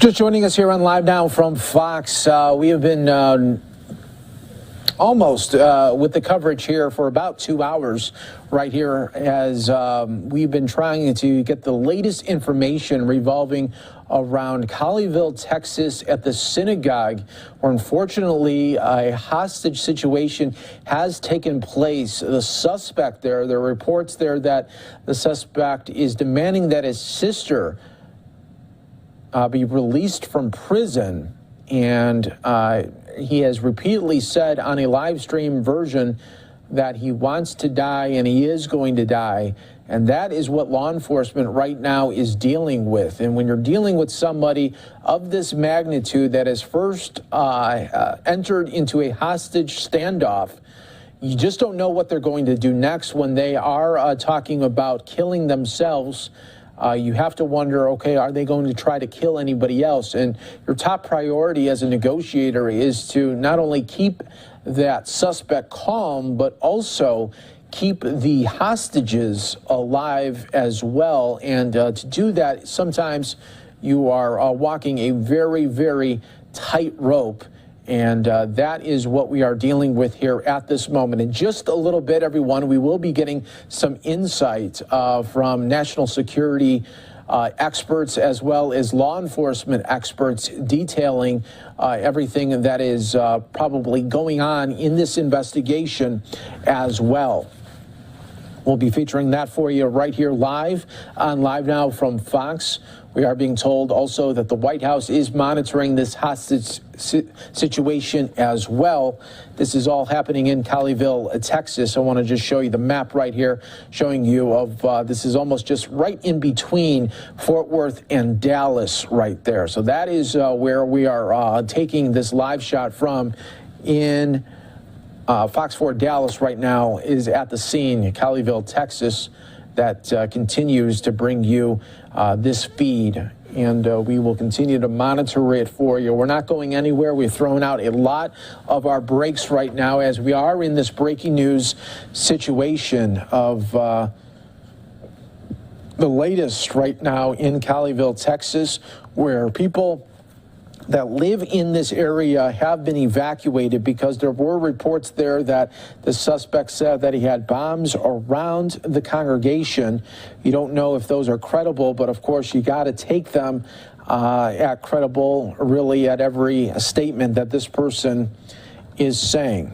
Just joining us here on Live Now from Fox, we have been almost with the coverage here for about 2 hours right here as we've been trying to get the latest information revolving around Colleyville, Texas at the synagogue, where unfortunately a hostage situation has taken place. The suspect there are reports there that the suspect is demanding that his sister be released from prison, and he has repeatedly said on a live stream version that he wants to die and he is going to die, and that is what law enforcement right now is dealing with. And when you're dealing with somebody of this magnitude that has first entered into a hostage standoff, you just don't know what they're going to do next when they are talking about killing themselves. You have to wonder, okay, are they going to try to kill anybody else? And your top priority as a negotiator is to not only keep that suspect calm, but also keep the hostages alive as well. And to do that, sometimes you are walking a very, very tight rope. And that is what we are dealing with here at this moment. In just a little bit, everyone, we will be getting some insight from national security experts as well as law enforcement experts detailing everything that is probably going on in this investigation as well. We'll be featuring that for you right here live on Live Now from Fox. We are being told also that the White House is monitoring this hostage situation as well. This is all happening in Colleyville, Texas. I want to just show you the map right here, showing you of this is almost just right in between Fort Worth and Dallas right there. So that is where we are taking this live shot from in Fox 4 Dallas right now is at the scene, Colleyville, Texas, that continues to bring you this feed. And we will continue to monitor it for you. We're not going anywhere. We've thrown out a lot of our breaks right now as we are in this breaking news situation of the latest right now in Colleyville, Texas, where people that live in this area have been evacuated because there were reports there that the suspect said that he had bombs around the congregation. You don't know if those are credible, but of course you got to take them at credible, really at every statement that this person is saying.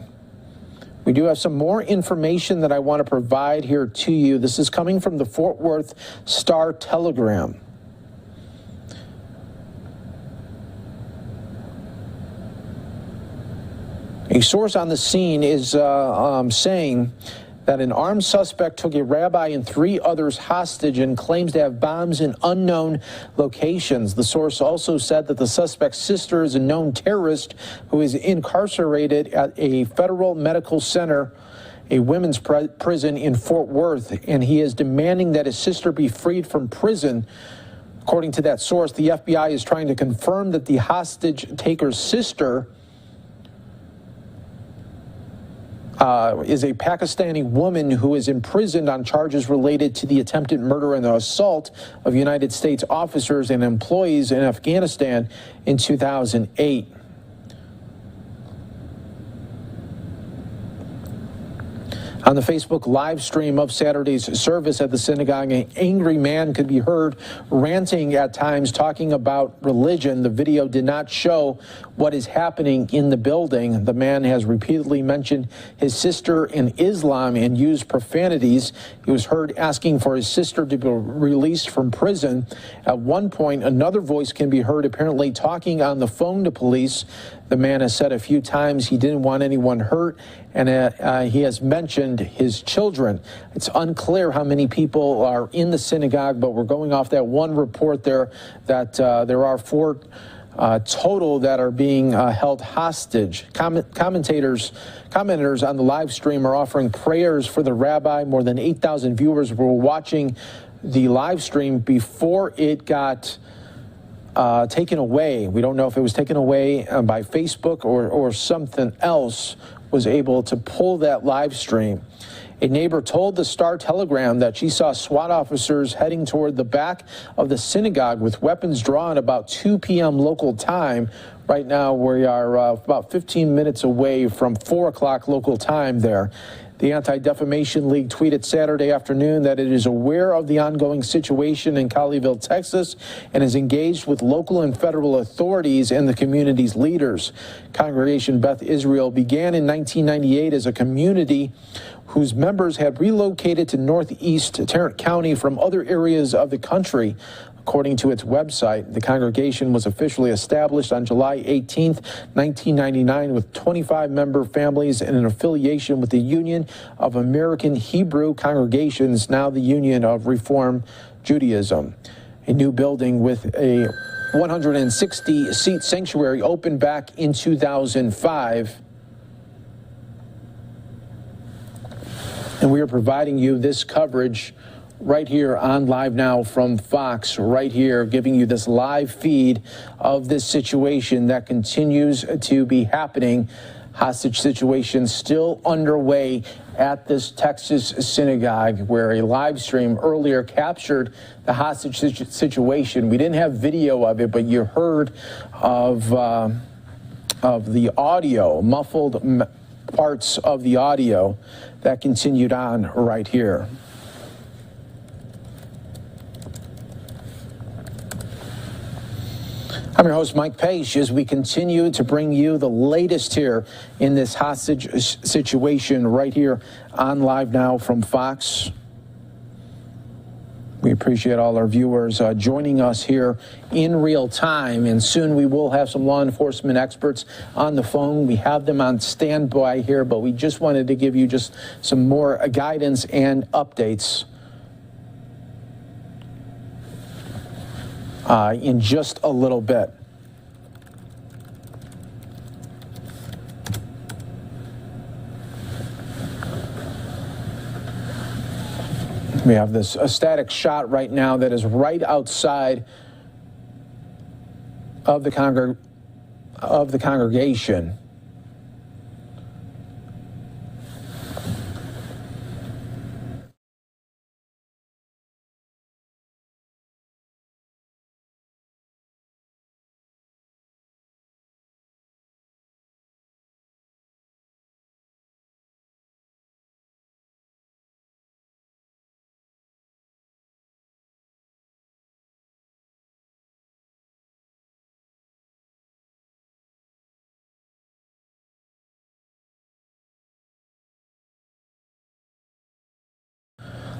We do have some more information that I want to provide here to you. This is coming from the Fort Worth Star-Telegram. A source on the scene is saying that an armed suspect took a rabbi and 3 others hostage and claims to have bombs in unknown locations. The source also said that the suspect's sister is a known terrorist who is incarcerated at a federal medical center, a women's prison in Fort Worth, and he is demanding that his sister be freed from prison. According to that source, the FBI is trying to confirm that the hostage taker's sister is a Pakistani woman who is imprisoned on charges related to the attempted murder and the assault of United States officers and employees in Afghanistan in 2008. On the Facebook live stream of Saturday's service at the synagogue, an angry man could be heard ranting at times, talking about religion. The video did not show what is happening in the building. The man has repeatedly mentioned his sister and Islam and used profanities. He was heard asking for his sister to be released from prison. At one point, another voice can be heard apparently talking on the phone to police. The man has said a few times he didn't want anyone hurt, and he has mentioned his children. It's unclear how many people are in the synagogue, but we're going off that one report there that there are 4 total that are being held hostage. Commenters on the live stream are offering prayers for the rabbi. More than 8,000 viewers were watching the live stream before it got taken away. We don't know if it was taken away by Facebook or something else was able to pull that live stream. A neighbor told the Star Telegram that she saw SWAT officers heading toward the back of the synagogue with weapons drawn about 2 p.m. local time. Right now, we are about 15 minutes away from 4 o'clock local time there. The Anti-Defamation League tweeted Saturday afternoon that it is aware of the ongoing situation in Colleyville, Texas, and is engaged with local and federal authorities and the community's leaders. Congregation Beth Israel began in 1998 as a community whose members had relocated to northeast Tarrant County from other areas of the country. According to its website, the congregation was officially established on July 18, 1999, with 25 member families and an affiliation with the Union of American Hebrew Congregations, now the Union of Reform Judaism. A new building with a 160-seat sanctuary opened back in 2005. And we are providing you this coverage right here on Live Now from Fox, right here, giving you this live feed of this situation that continues to be happening. Hostage situation still underway at this Texas synagogue, where a live stream earlier captured the hostage situation. We didn't have video of it, but you heard of the audio, muffled parts of the audio that continued on right here. I'm your host, Mike Page, as we continue to bring you the latest here in this hostage situation right here on Live Now from Fox. We appreciate all our viewers joining us here in real time, and soon we will have some law enforcement experts on the phone. We have them on standby here, but we just wanted to give you just some more guidance and updates in just a little bit. We have this a static shot right now that is right outside of the congregation.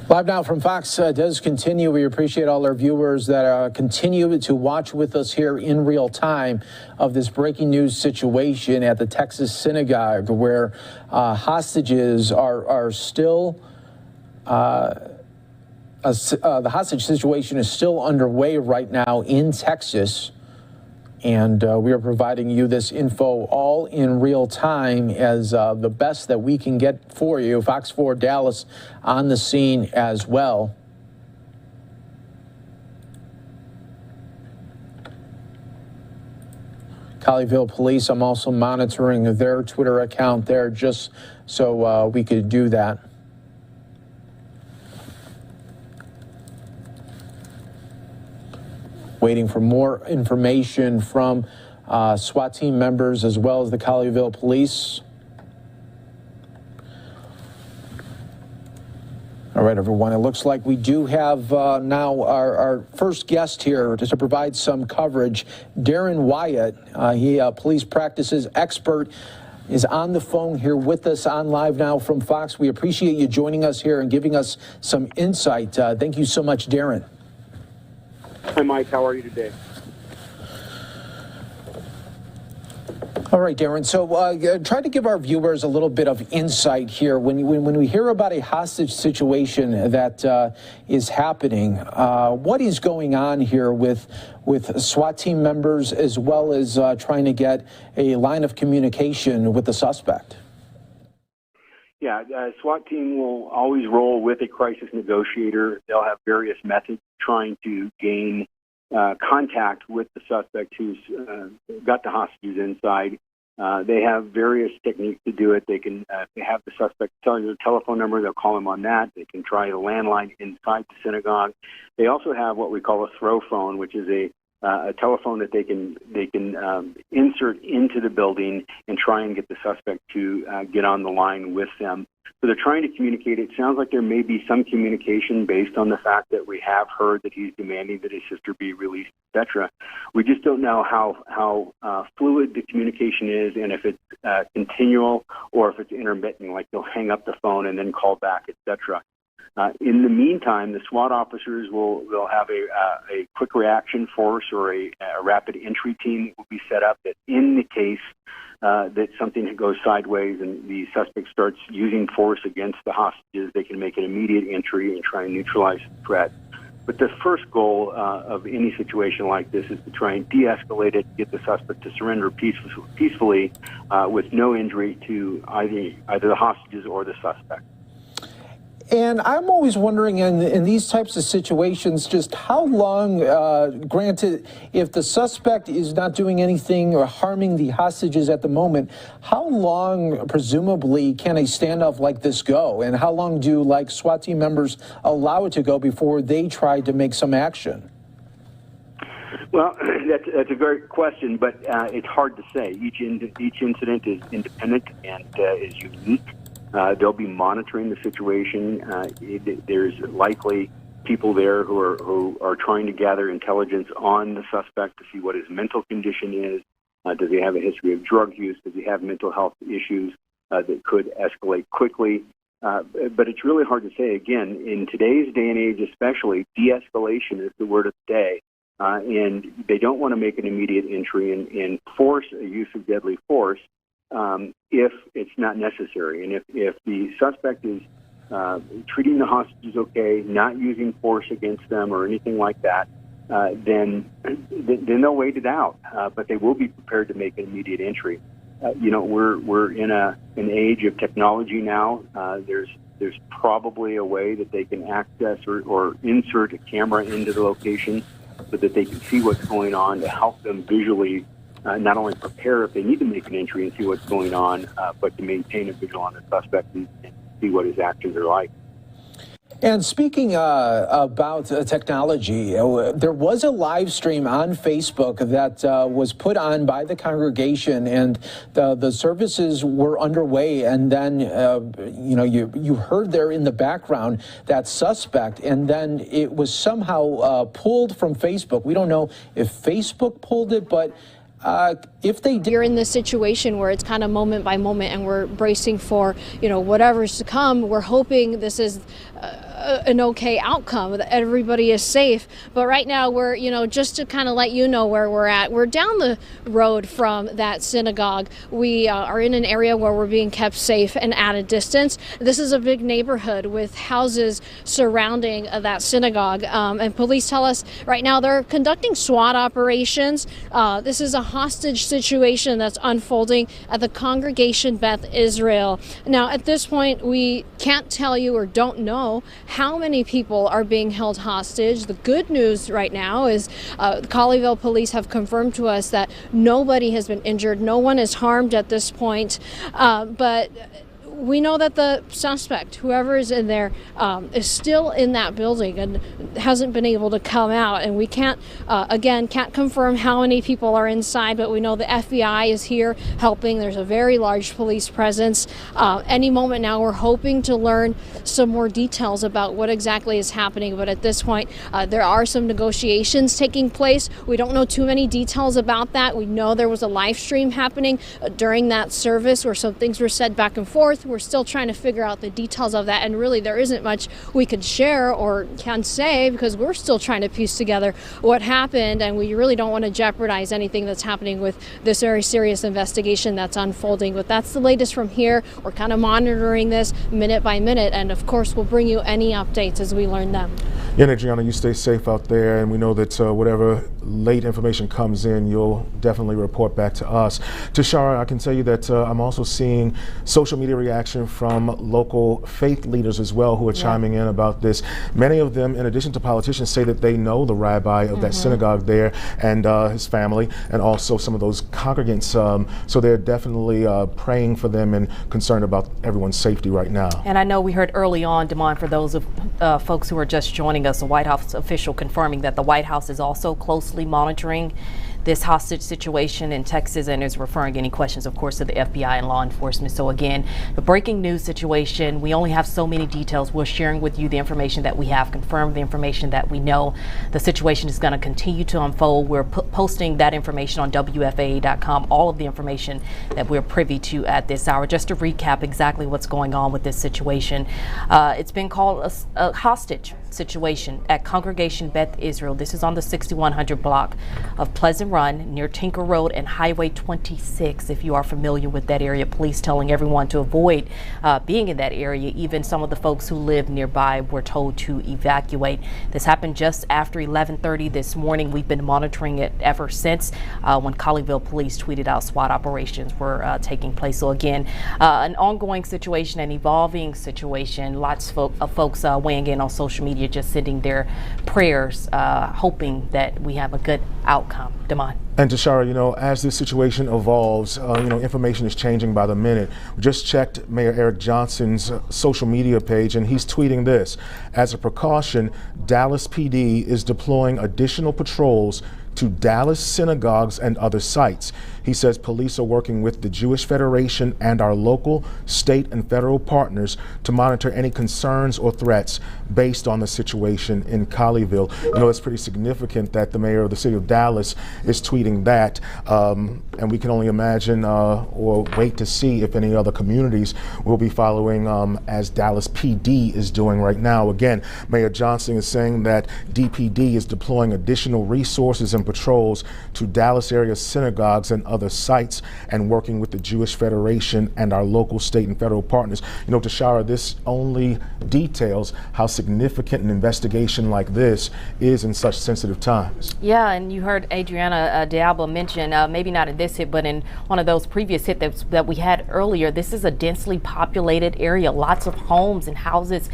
Live Now from Fox does continue. We appreciate all our viewers that continue to watch with us here in real time of this breaking news situation at the Texas synagogue, where hostages are still, the hostage situation is still underway right now in Texas. And we are providing you this info all in real time as the best that we can get for you. Fox 4 Dallas on the scene as well. Colleyville Police. I'm also monitoring their Twitter account there just so we could do that. Waiting for more information from SWAT team members as well as the Colleyville Police. All right, everyone, it looks like we do have now our first guest here to provide some coverage. Darren Wyatt, he police practices expert, is on the phone here with us on Live Now from Fox. We appreciate you joining us here and giving us some insight. Thank you so much, Darren. Hi, Mike. How are you today? All right, Darren. So try to give our viewers a little bit of insight here. When we hear about a hostage situation that is happening, what is going on here with SWAT team members as well as trying to get a line of communication with the suspect? Yeah, SWAT team will always roll with a crisis negotiator. They'll have various methods trying to gain contact with the suspect who's got the hostages inside. They have various techniques to do it. They can have the suspect tell you the telephone number. They'll call him on that. They can try the landline inside the synagogue. They also have what we call a throw phone, which is a telephone that they can insert into the building and try and get the suspect to get on the line with them. So they're trying to communicate. It sounds like there may be some communication based on the fact that we have heard that he's demanding that his sister be released, etc. We just don't know how fluid the communication is and if it's continual or if it's intermittent, like they'll hang up the phone and then call back, etc. In the meantime, the SWAT officers will have a quick reaction force or a rapid entry team that will be set up that in the case that something goes sideways and the suspect starts using force against the hostages, they can make an immediate entry and try and neutralize the threat. But the first goal of any situation like this is to try and de-escalate it, get the suspect to surrender peacefully with no injury to either the hostages or the suspect. And I'm always wondering in these types of situations, just how long, granted, if the suspect is not doing anything or harming the hostages at the moment, how long, presumably, can a standoff like this go? And how long do, like, SWAT team members allow it to go before they try to make some action? Well, that's a great question, but it's hard to say. Each incident is independent and is unique. They'll be monitoring the situation. There's likely people there who are trying to gather intelligence on the suspect to see what his mental condition is. Does he have a history of drug use? Does he have mental health issues that could escalate quickly? But it's really hard to say. Again, in today's day and age especially, de-escalation is the word of the day. And they don't want to make an immediate entry and force a use of deadly force if it's not necessary. And if the suspect is treating the hostages okay, not using force against them or anything like that, then they'll wait it out. But they will be prepared to make an immediate entry. We're in an age of technology now. There's probably a way that they can access or insert a camera into the location so that they can see what's going on to help them visually not only prepare if they need to make an entry and see what's going on, but to maintain a visual on the suspect and see what his actions are like. And speaking about technology, there was a live stream on Facebook that was put on by the congregation, and the services were underway. And then, you heard there in the background that suspect, and then it was somehow pulled from Facebook. We don't know if Facebook pulled it, but if they did. You're in this situation where it's kind of moment by moment and we're bracing for, whatever's to come. We're hoping this is an okay outcome, that everybody is safe. But right now we're, just to kind of let you know where we're at, we're down the road from that synagogue. We are in an area where we're being kept safe and at a distance. This is a big neighborhood with houses surrounding that synagogue. And police tell us right now they're conducting SWAT operations. This is a hostage situation that's unfolding at the Congregation Beth Israel. Now, at this point, we can't tell you or don't know how many people are being held hostage. The good news right now is Colleyville police have confirmed to us that nobody has been injured. No one is harmed at this point. But we know that the suspect, whoever is in there, is still in that building and hasn't been able to come out. And we can't confirm how many people are inside, but we know the FBI is here helping. There's a very large police presence. Any moment now, we're hoping to learn some more details about what exactly is happening. But at this point, there are some negotiations taking place. We don't know too many details about that. We know there was a live stream happening during that service where some things were said back and forth. We're still trying to figure out the details of that, and really there isn't much we could share or can say because we're still trying to piece together what happened, and we really don't want to jeopardize anything that's happening with this very serious investigation that's unfolding. But that's the latest from here. We're kind of monitoring this minute by minute, and of course we'll bring you any updates as we learn them. Yeah, Adriana, you stay safe out there, and we know that whatever late information comes in, you'll definitely report back to us. Tashara, I can tell you that I'm also seeing social media reaction from local faith leaders as well who are chiming in about this. Many of them, in addition to politicians, say that they know the rabbi of that synagogue there and his family, and also some of those congregants. So they're definitely praying for them and concerned about everyone's safety right now. And I know we heard early on, Damon, for those of folks who are just joining us, a White House official confirming that the White House is also closely monitoring this hostage situation in Texas and is referring any questions, of course, to the FBI and law enforcement. So again, the breaking news situation, we only have so many details. We're sharing with you the information that we have confirmed, the information that we know. The situation is going to continue to unfold. We're posting that information on WFAA.com, all of the information that we're privy to at this hour. Just to recap exactly what's going on with this situation, it's been called a hostage situation at Congregation Beth Israel. This is on the 6100 block of Pleasant Run near Tinker Road and Highway 26. If you are familiar with that area, police telling everyone to avoid being in that area. Even some of the folks who live nearby were told to evacuate. This happened just after 11:30 this morning. We've been monitoring it ever since when Colleyville police tweeted out SWAT operations were taking place. So again, an ongoing situation, an evolving situation. Lots of folks weighing in on social media, just sending their prayers, hoping that we have a good outcome. Damon. And Tashara, you know, as this situation evolves, information is changing by the minute. We just checked Mayor Eric Johnson's social media page, and he's tweeting this. As a precaution, Dallas PD is deploying additional patrols to Dallas synagogues and other sites. He says police are working with the Jewish Federation and our local, state, and federal partners to monitor any concerns or threats based on the situation in Colleyville. You know, it's pretty significant that the mayor of the city of Dallas is tweeting that, and we can only imagine or wait to see if any other communities will be following as Dallas PD is doing right now. Again, Mayor Johnson is saying that DPD is deploying additional resources and patrols to Dallas area synagogues and other sites and working with the Jewish Federation and our local, state, and federal partners. You know, Tashara, this only details how significant an investigation like this is in such sensitive times. Yeah, and you heard Adriana Diablo mention, maybe not in this hit, but in one of those previous hits that we had earlier, this is a densely populated area, lots of homes and houses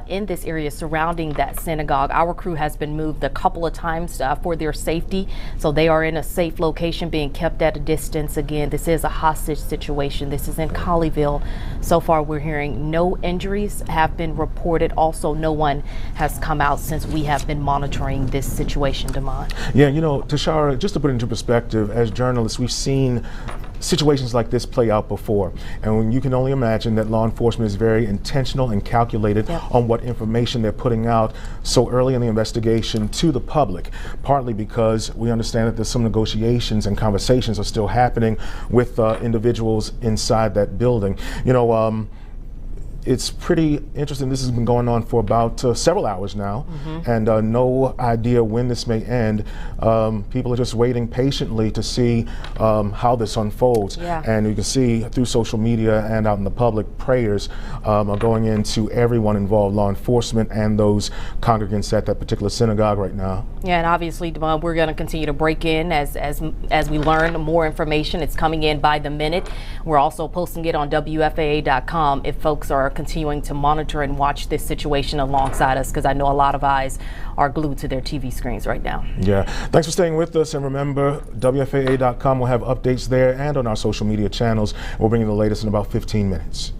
in this area surrounding that synagogue. Our crew has been moved a couple of times for their safety, so they are in a safe location, being kept at a distance. Again, this is a hostage situation. This is in Colleyville. So far, we're hearing no injuries have been reported. Also, no one has come out since we have been monitoring this situation, Damon. Yeah, you know, Tashara, just to put it into perspective, as journalists, we've seen situations like this play out before, and you can only imagine that law enforcement is very intentional and calculated on what information they're putting out so early in the investigation to the public, partly because we understand that there's some negotiations and conversations are still happening with individuals inside that building. You know, it's pretty interesting. This has been going on for about several hours now, and no idea when this may end. People are just waiting patiently to see how this unfolds. And you can see through social media and out in the public, prayers are going into everyone involved, law enforcement and those congregants at that particular synagogue right now. Yeah, and obviously, we're going to continue to break in as we learn more information. It's coming in by the minute. We're also posting it on WFAA.com if folks are continuing to monitor and watch this situation alongside us, because I know a lot of eyes are glued to their TV screens right now. Yeah, thanks for staying with us, and remember, WFAA.com will have updates there and on our social media channels. We'll bring you the latest in about 15 minutes.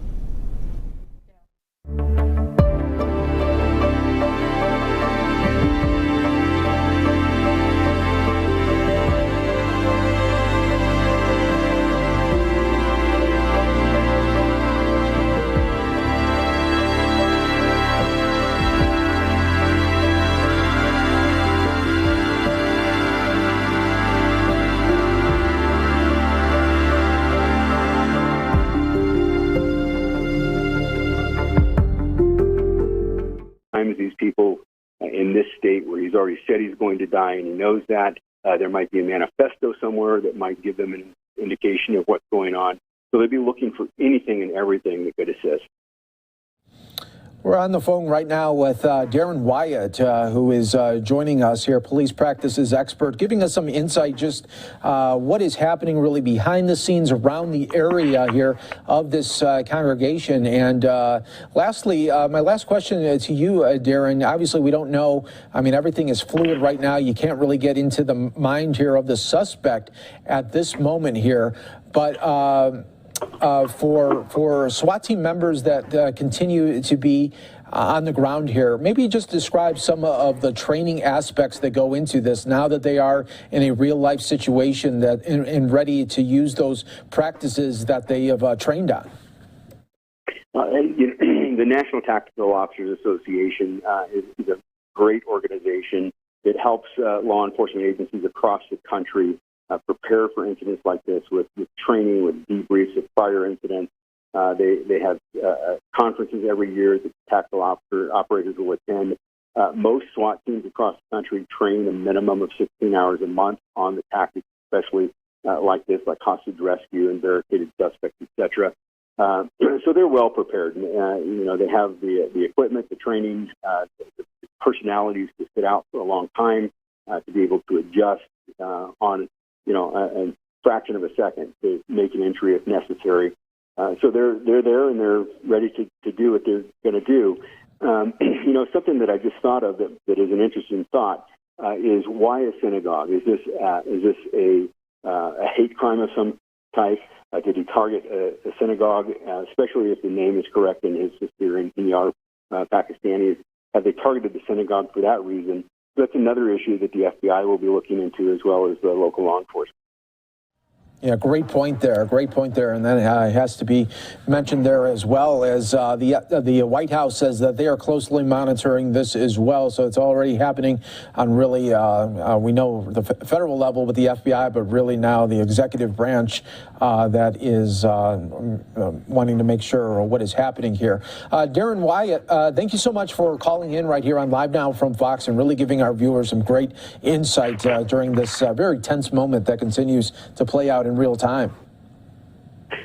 These people in this state where he's already said he's going to die and he knows that, there might be a manifesto somewhere that might give them an indication of what's going on. So they'd be looking for anything and everything that could assist. We're on the phone right now with Darren Wyatt, who is joining us here, police practices expert, giving us some insight just what is happening really behind the scenes around the area here of this congregation. And lastly, my last question to you, Darren. Obviously, we don't know. I mean, everything is fluid right now. You can't really get into the mind here of the suspect at this moment here. But for SWAT team members that continue to be on the ground here, maybe just describe some of the training aspects that go into this now that they are in a real life situation that and ready to use those practices that they have trained on. The National Tactical Officers Association is a great organization. It helps law enforcement agencies across the country prepare for incidents like this with training, with debriefs of prior incidents. They have conferences every year that tactical operators will attend. Most SWAT teams across the country train a minimum of 16 hours a month on the tactics, especially like this, like hostage rescue and barricaded suspects, etc. So they're well prepared. They have the equipment, the training, the personalities to sit out for a long time, to be able to adjust on a fraction of a second to make an entry if necessary. So they're there and they're ready to do what they're going to do. Something that I just thought of that is an interesting thought is why a synagogue? Is this a hate crime of some type? Did he target a synagogue, especially if the name is correct and his sister and Yar Pakistanis? Have they targeted the synagogue for that reason? So that's another issue that the FBI will be looking into, as well as the local law enforcement. Yeah, great point there. And then it has to be mentioned there as well as the White House says that they are closely monitoring this as well. So it's already happening on really, we know the federal level with the FBI, but really now the executive branch that is wanting to make sure what is happening here. Darren Wyatt, thank you so much for calling in right here on Live Now from Fox and really giving our viewers some great insight during this very tense moment that continues to play out in real time.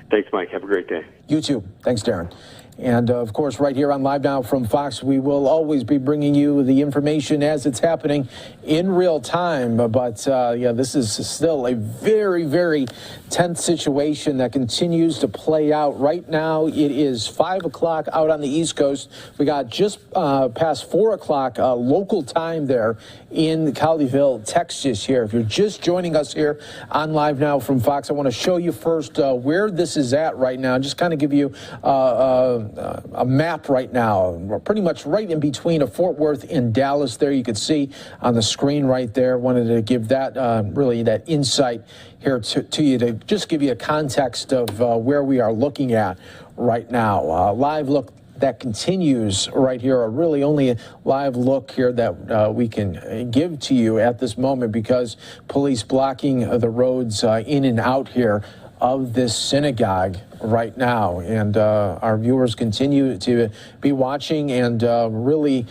Thanks, Mike. Have a great day. You too. Thanks, Darren. And of course, right here on Live Now from Fox, we will always be bringing you the information as it's happening in real time. But this is still a very, very tense situation that continues to play out. Right now, it is 5 o'clock out on the East Coast. We got just past 4 o'clock local time there in Colleyville, Texas here. If you're just joining us here on Live Now from Fox, I want to show you first where this is at right now. Just kind of give you a map right now. We're pretty much right in between of Fort Worth and Dallas there. You can see on the screen right there. Wanted to give that really that insight here to you to just give you a context of where we are looking at right now. Live look that continues right here, or really only a live look here that we can give to you at this moment because police blocking the roads in and out here of this synagogue right now. And our viewers continue to be watching and really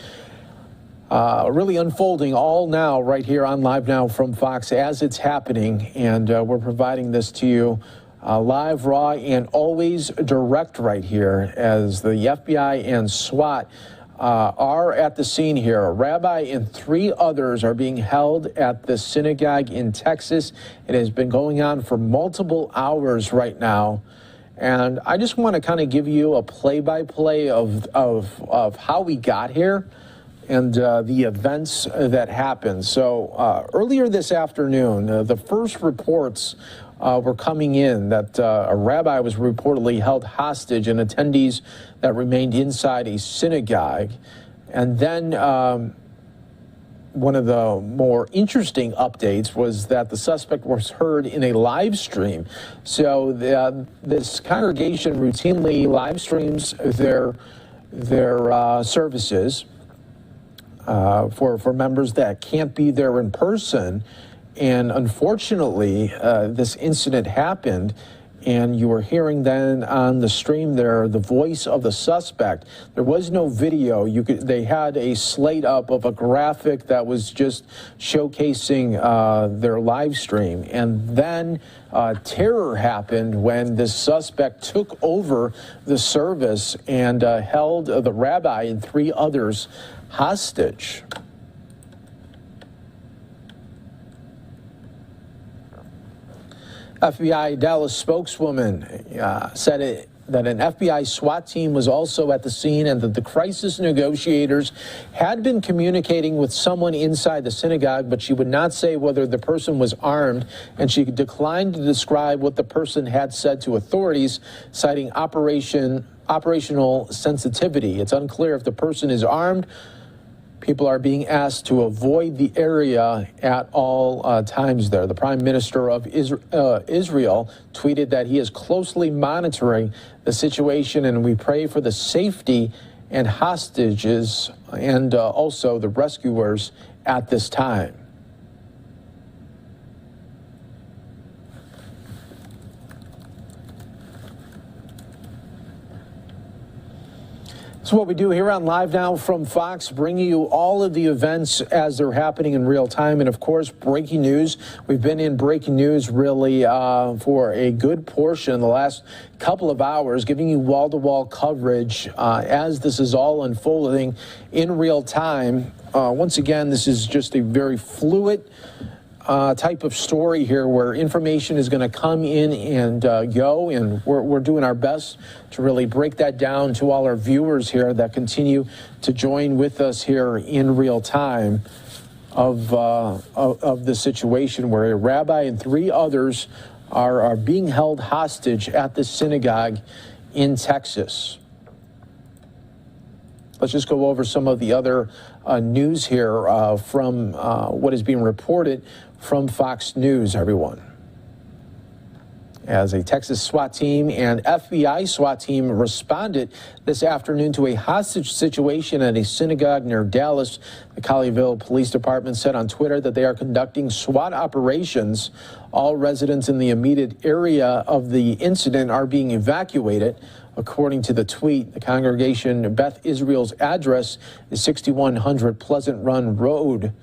unfolding all now right here on Live Now from Fox as it's happening. And we're providing this to you live, raw, and always direct right here as the FBI and SWAT are at the scene here. A rabbi and 3 others are being held at the synagogue in Texas. It has been going on for multiple hours right now And I just want to kind of give you a play-by-play of how we got here and the events that happened. So earlier this afternoon, the first reports were coming in that a rabbi was reportedly held hostage and attendees that remained inside a synagogue. And then one of the more interesting updates was that the suspect was heard in a live stream. So this congregation routinely live streams their services for members that can't be there in person. And unfortunately, this incident happened, and you were hearing then on the stream there the voice of the suspect. There was no video. They had a slate up of a graphic that was just showcasing their live stream. And then terror happened when the suspect took over the service and held the rabbi and 3 others hostage. FBI Dallas spokeswoman said that an FBI SWAT team was also at the scene and that the crisis negotiators had been communicating with someone inside the synagogue, but she would not say whether the person was armed, and she declined to describe what the person had said to authorities, citing operational sensitivity. It's unclear if the person is armed. People are being asked to avoid the area at all times there. The Prime Minister of Israel tweeted that he is closely monitoring the situation, and we pray for the safety and hostages and also the rescuers at this time. That's what we do here on Live Now from Fox, bringing you all of the events as they're happening in real time. And, of course, breaking news. We've been in breaking news really for a good portion in the last couple of hours, giving you wall-to-wall coverage as this is all unfolding in real time. Once again, this is just a very fluid type of story here where information is going to come in and go, and we're doing our best to really break that down to all our viewers here that continue to join with us here in real time of the situation where a rabbi and 3 others are being held hostage at the synagogue in Texas. Let's just go over some of the other news here from what is being reported from Fox News, everyone. As a Texas SWAT team and FBI SWAT team responded this afternoon to a hostage situation at a synagogue near Dallas, the Colleyville Police Department said on Twitter that they are conducting SWAT operations. All residents in the immediate area of the incident are being evacuated. According to the tweet, the congregation Beth Israel's address is 6100 Pleasant Run Road.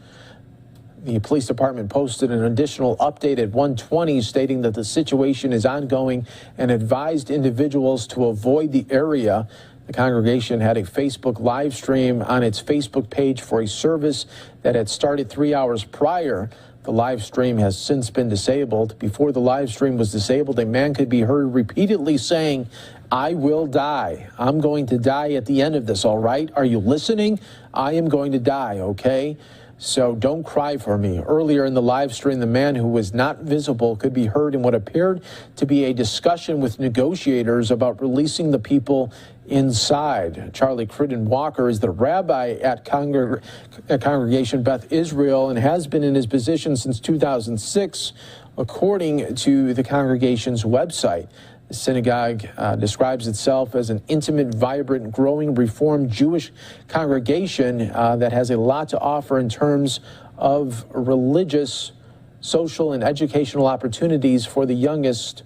The police department posted an additional update at 1:20 stating that the situation is ongoing and advised individuals to avoid the area. The congregation had a Facebook live stream on its Facebook page for a service that had started 3 hours prior. The live stream has since been disabled. Before the live stream was disabled, a man could be heard repeatedly saying, "I will die. I'm going to die at the end of this, all right? Are you listening? I am going to die, okay? So don't cry for me." Earlier in the live stream, the man who was not visible could be heard in what appeared to be a discussion with negotiators about releasing the people inside. Charlie Crittenden Walker is the rabbi at Congregation Beth Israel and has been in his position since 2006, according to the congregation's website. The synagogue describes itself as an intimate, vibrant, growing Reformed Jewish congregation that has a lot to offer in terms of religious, social, and educational opportunities for the youngest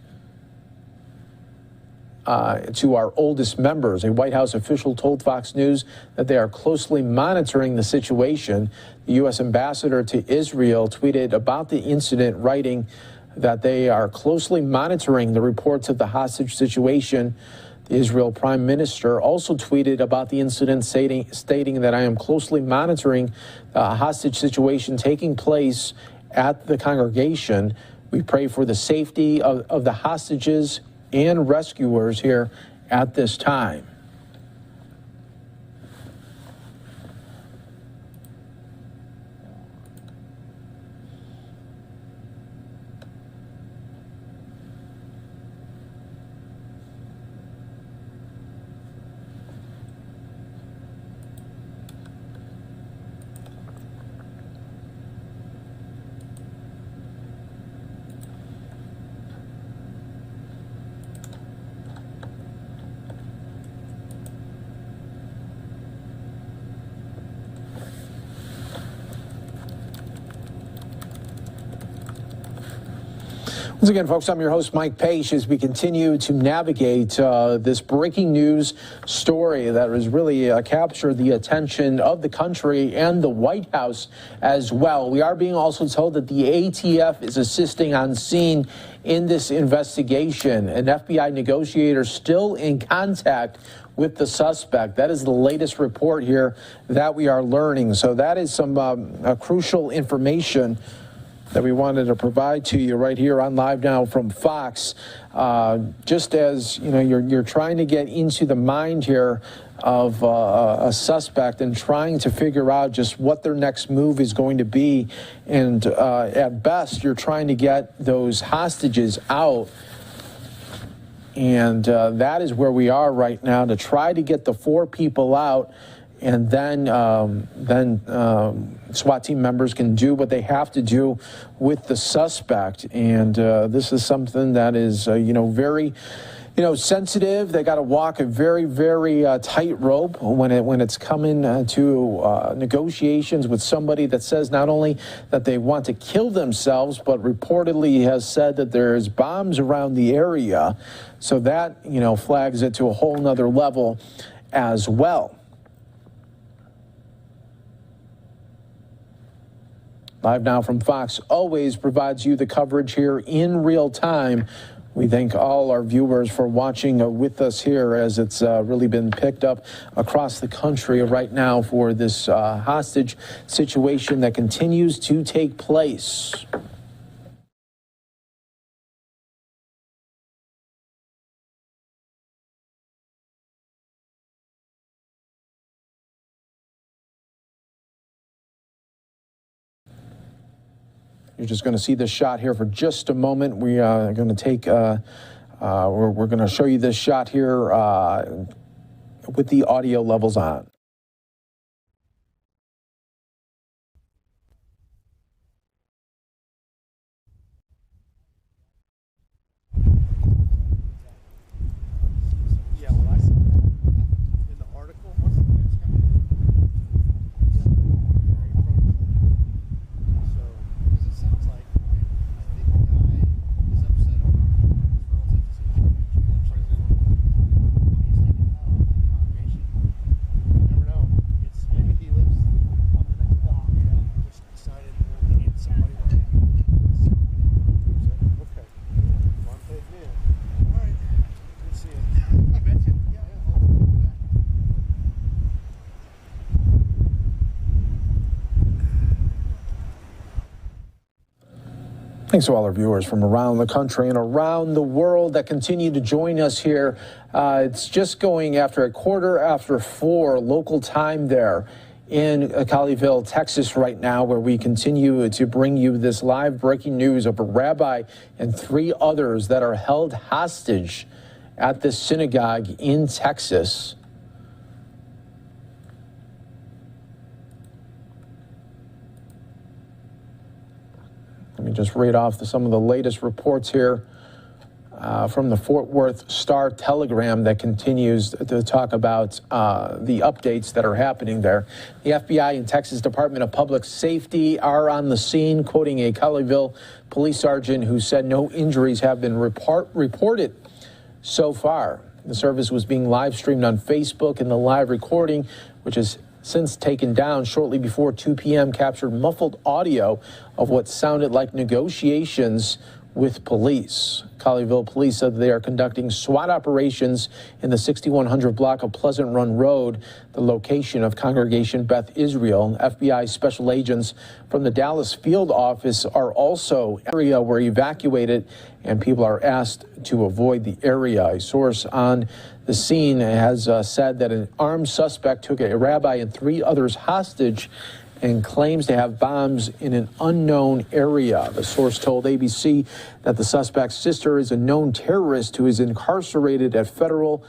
to our oldest members. A White House official told Fox News that they are closely monitoring the situation. The U.S. ambassador to Israel tweeted about the incident, writing that they are closely monitoring the reports of the hostage situation. The Israel Prime Minister also tweeted about the incident, stating that I am closely monitoring the hostage situation taking place at the congregation. We pray for the safety of the hostages and rescuers here at this time. Once again, folks, I'm your host, Mike Page, as we continue to navigate this breaking news story that has really captured the attention of the country and the White House as well. We are being also told that the ATF is assisting on scene in this investigation. An FBI negotiator still in contact with the suspect. That is the latest report here that we are learning. So that is some crucial information that we wanted to provide to you right here on Live Now from Fox. Just as you know, you're trying to get into the mind here of a suspect and trying to figure out just what their next move is going to be, and at best you're trying to get those hostages out. And that is where we are right now, to try to get the 4 people out. And then SWAT team members can do what they have to do with the suspect. And this is something that is, very, sensitive. They got to walk a very, very tight rope when it's coming to negotiations with somebody that says not only that they want to kill themselves, but reportedly has said that there's bombs around the area. So that, flags it to a whole nother level as well. Live Now from Fox always provides you the coverage here in real time. We thank all our viewers for watching with us here, as it's really been picked up across the country right now for this hostage situation that continues to take place. You're just going to see this shot here for just a moment. We are going to take, we're going to show you this shot here with the audio levels on. Thanks to all our viewers from around the country and around the world that continue to join us here. It's just going after 4:15 local time there in Colleyville, Texas right now, where we continue to bring you this live breaking news of a rabbi and 3 others that are held hostage at this synagogue in Texas. Let me just read off some of the latest reports here from the Fort Worth Star-Telegram that continues to talk about the updates that are happening there. The FBI and Texas Department of Public Safety are on the scene, quoting a Colleyville police sergeant who said no injuries have been reported so far. The service was being live streamed on Facebook, and the live recording, which is since taken down shortly before 2 p.m., captured muffled audio of what sounded like negotiations with police. Colleyville police said they are conducting SWAT operations in the 6100 block of Pleasant Run Road, the location of Congregation Beth Israel. FBI special agents from the Dallas field office are also in the area were evacuated, and people are asked to avoid the area. A source on the scene has said that an armed suspect took a rabbi and 3 others hostage and claims to have bombs in an unknown area. The source told ABC that the suspect's sister is a known terrorist who is incarcerated at Federal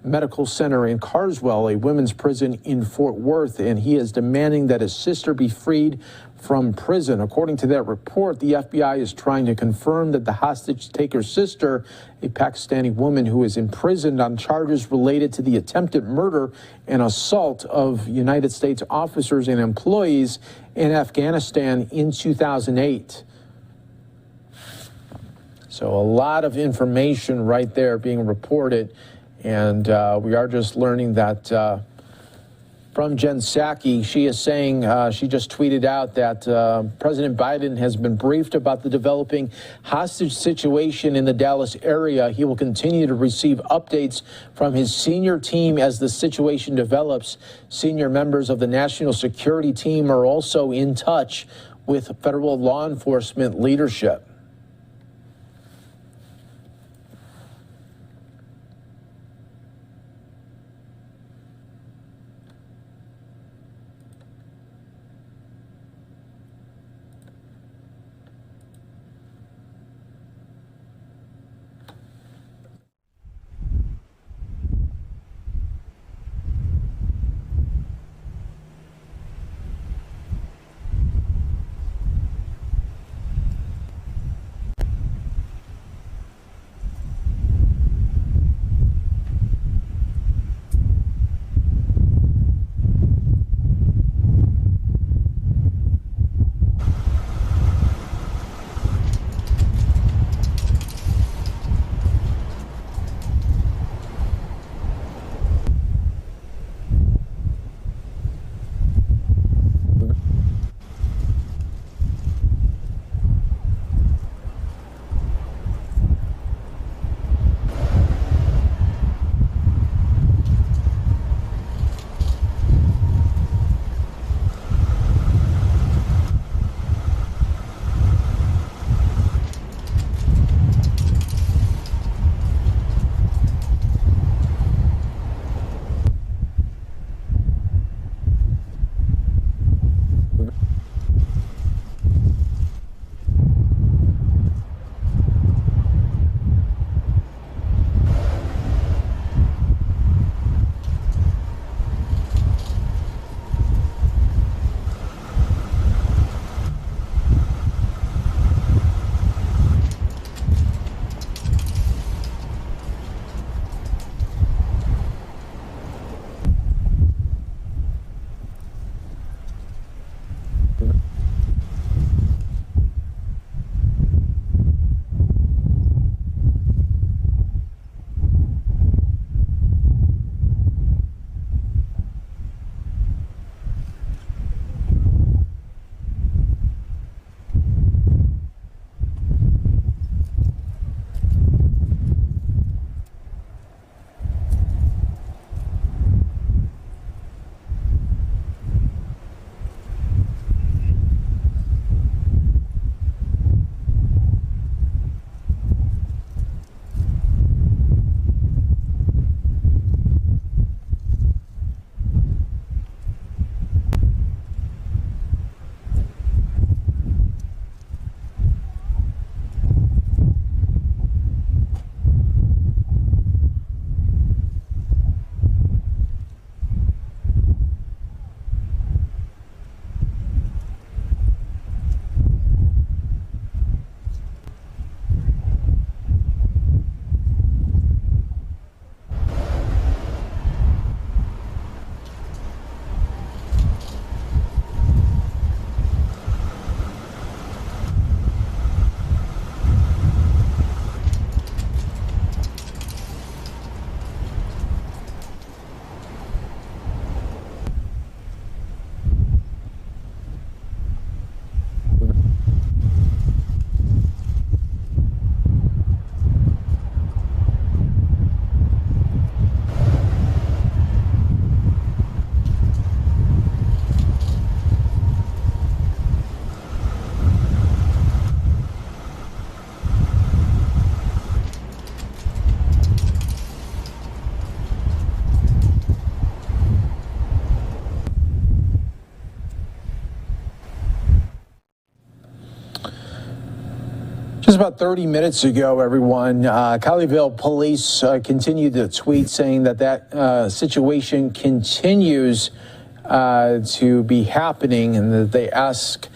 Medical Center in Carswell, a women's prison in Fort Worth, and he is demanding that his sister be freed from prison. According to that report, the FBI is trying to confirm that the hostage taker's sister, a Pakistani woman who is imprisoned on charges related to the attempted murder and assault of United States officers and employees in Afghanistan in 2008. So a lot of information right there being reported, and we are just learning that from Jen Psaki. She is saying, she just tweeted out that President Biden has been briefed about the developing hostage situation in the Dallas area. He will continue to receive updates from his senior team as the situation develops. Senior members of the national security team are also in touch with federal law enforcement leadership. Just about 30 minutes ago, everyone, Colleyville police continued to tweet saying that situation continues to be happening and that they ask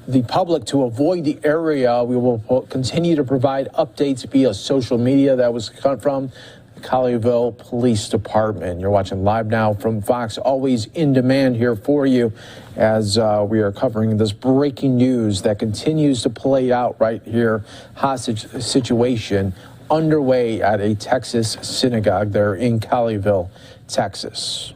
the public to avoid the area. We will continue to provide updates via social media. That was cut from the Colleyville Police Department. You're watching live now from Fox, always in demand here for you as we are covering this breaking news that continues to play out right here. Hostage situation underway at a Texas synagogue there in Colleyville, Texas.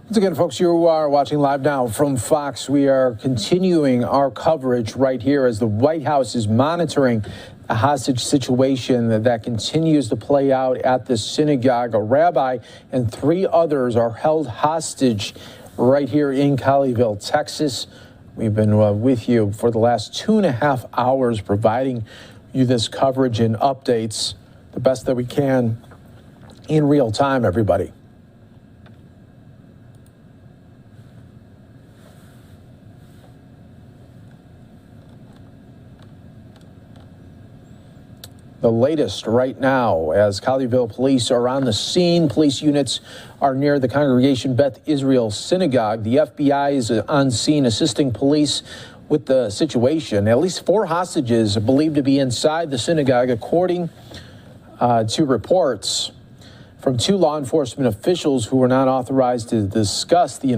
Once again, folks, you are watching live now from Fox. We are continuing our coverage right here as the White House is monitoring a hostage situation that continues to play out at the synagogue. A rabbi and 3 others are held hostage right here in Colleyville, Texas. We've been with you for the last 2.5 hours, providing you this coverage and updates the best that we can in real time, everybody. The latest right now, as Colleyville police are on the scene. Police units are near the Congregation Beth Israel Synagogue. The FBI is on scene assisting police with the situation. At least 4 hostages are believed to be inside the synagogue, according to reports from 2 law enforcement officials who were not authorized to discuss the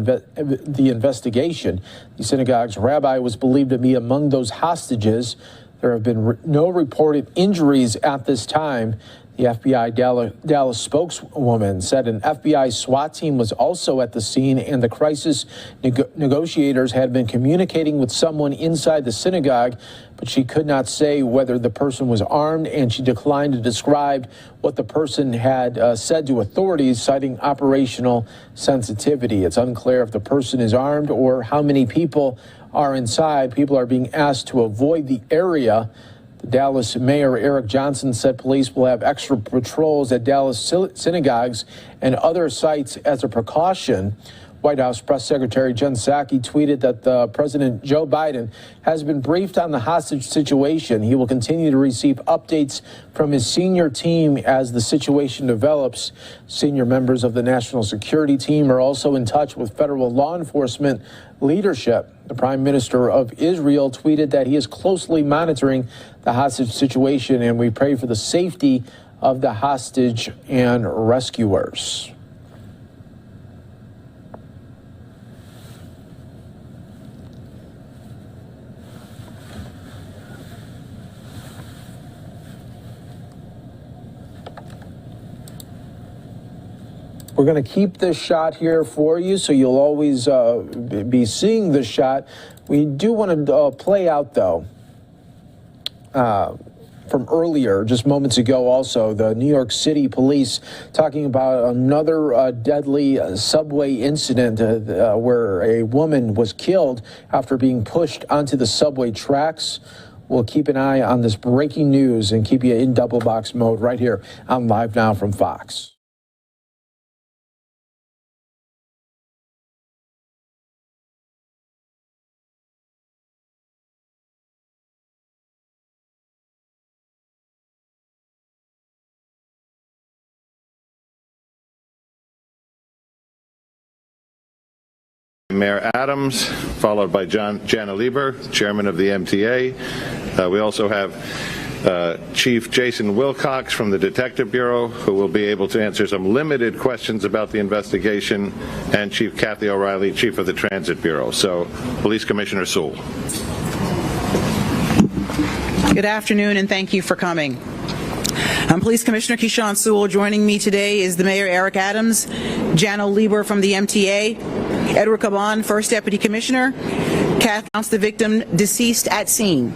investigation. The synagogue's rabbi was believed to be among those hostages. There have been no reported injuries at this time. The FBI Dallas spokeswoman said an FBI SWAT team was also at the scene, and the crisis negotiators had been communicating with someone inside the synagogue, but she could not say whether the person was armed, and she declined to describe what the person had said to authorities, citing operational sensitivity. It's unclear if the person is armed or how many people are inside. People are being asked to avoid the area. The Dallas Mayor Eric Johnson said police will have extra patrols at Dallas synagogues and other sites as a precaution. White House Press Secretary Jen Psaki tweeted that President Joe Biden has been briefed on the hostage situation. He will continue to receive updates from his senior team as the situation develops. Senior members of the national security team are also in touch with federal law enforcement leadership. The Prime Minister of Israel tweeted that he is closely monitoring the hostage situation, and we pray for the safety of the hostage and rescuers. We're going to keep this shot here for you, so you'll always be seeing this shot. We do want to play out, though, from earlier, just moments ago also, the New York City police talking about another deadly subway incident where a woman was killed after being pushed onto the subway tracks. We'll keep an eye on this breaking news and keep you in double box mode right here on Live Now from Fox. Mayor Adams, followed by Jana Lieber, chairman of the MTA. We also have Chief Jason Wilcox from the Detective Bureau, who will be able to answer some limited questions about the investigation, and Chief Kathy O'Reilly, Chief of the Transit Bureau. So, Police Commissioner Sewell. Good afternoon, and thank you for coming. I'm Police Commissioner Keyshawn Sewell. Joining me today is the Mayor Eric Adams, Jana Lieber from the MTA, Edward Caban, First Deputy Commissioner, Kath announced the victim deceased at scene.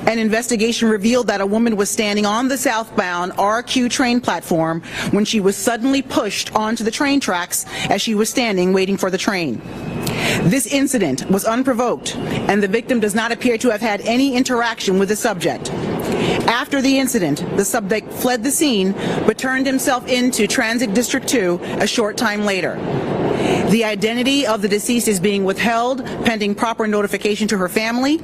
An investigation revealed that a woman was standing on the southbound RQ train platform when she was suddenly pushed onto the train tracks as she was standing waiting for the train. This incident was unprovoked, and the victim does not appear to have had any interaction with the subject. After the incident, the subject fled the scene but turned himself into Transit District 2 a short time later. The identity of the deceased is being withheld pending proper notification to her family.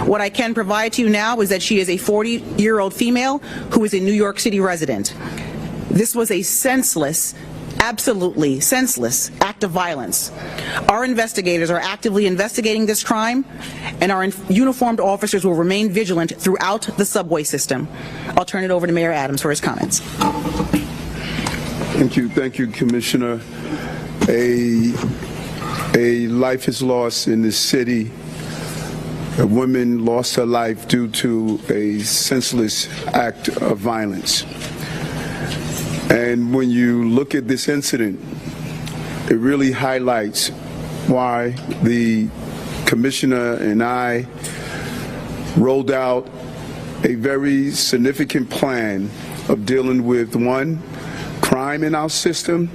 What I can provide to you now is that she is a 40-year-old female who is a New York City resident. This was a senseless, absolutely senseless act of violence. Our investigators are actively investigating this crime, and our uniformed officers will remain vigilant throughout the subway system. I'll turn it over to Mayor Adams for his comments. Thank you, Commissioner. A life is lost in this city. A woman lost her life due to a senseless act of violence. And when you look at this incident, it really highlights why the Commissioner and I rolled out a very significant plan of dealing with, one, crime in our system,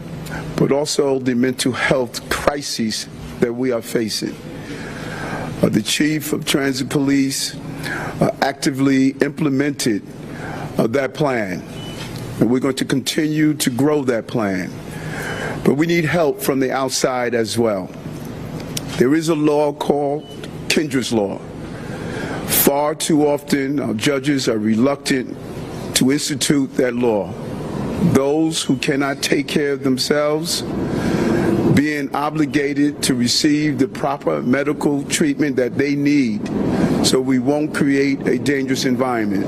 but also the mental health crises that we are facing. The Chief of Transit Police actively implemented that plan, and we're going to continue to grow that plan. But we need help from the outside as well. There is a law called Kendra's Law. Far too often, our judges are reluctant to institute that law. Those who cannot take care of themselves being obligated to receive the proper medical treatment that they need so we won't create a dangerous environment.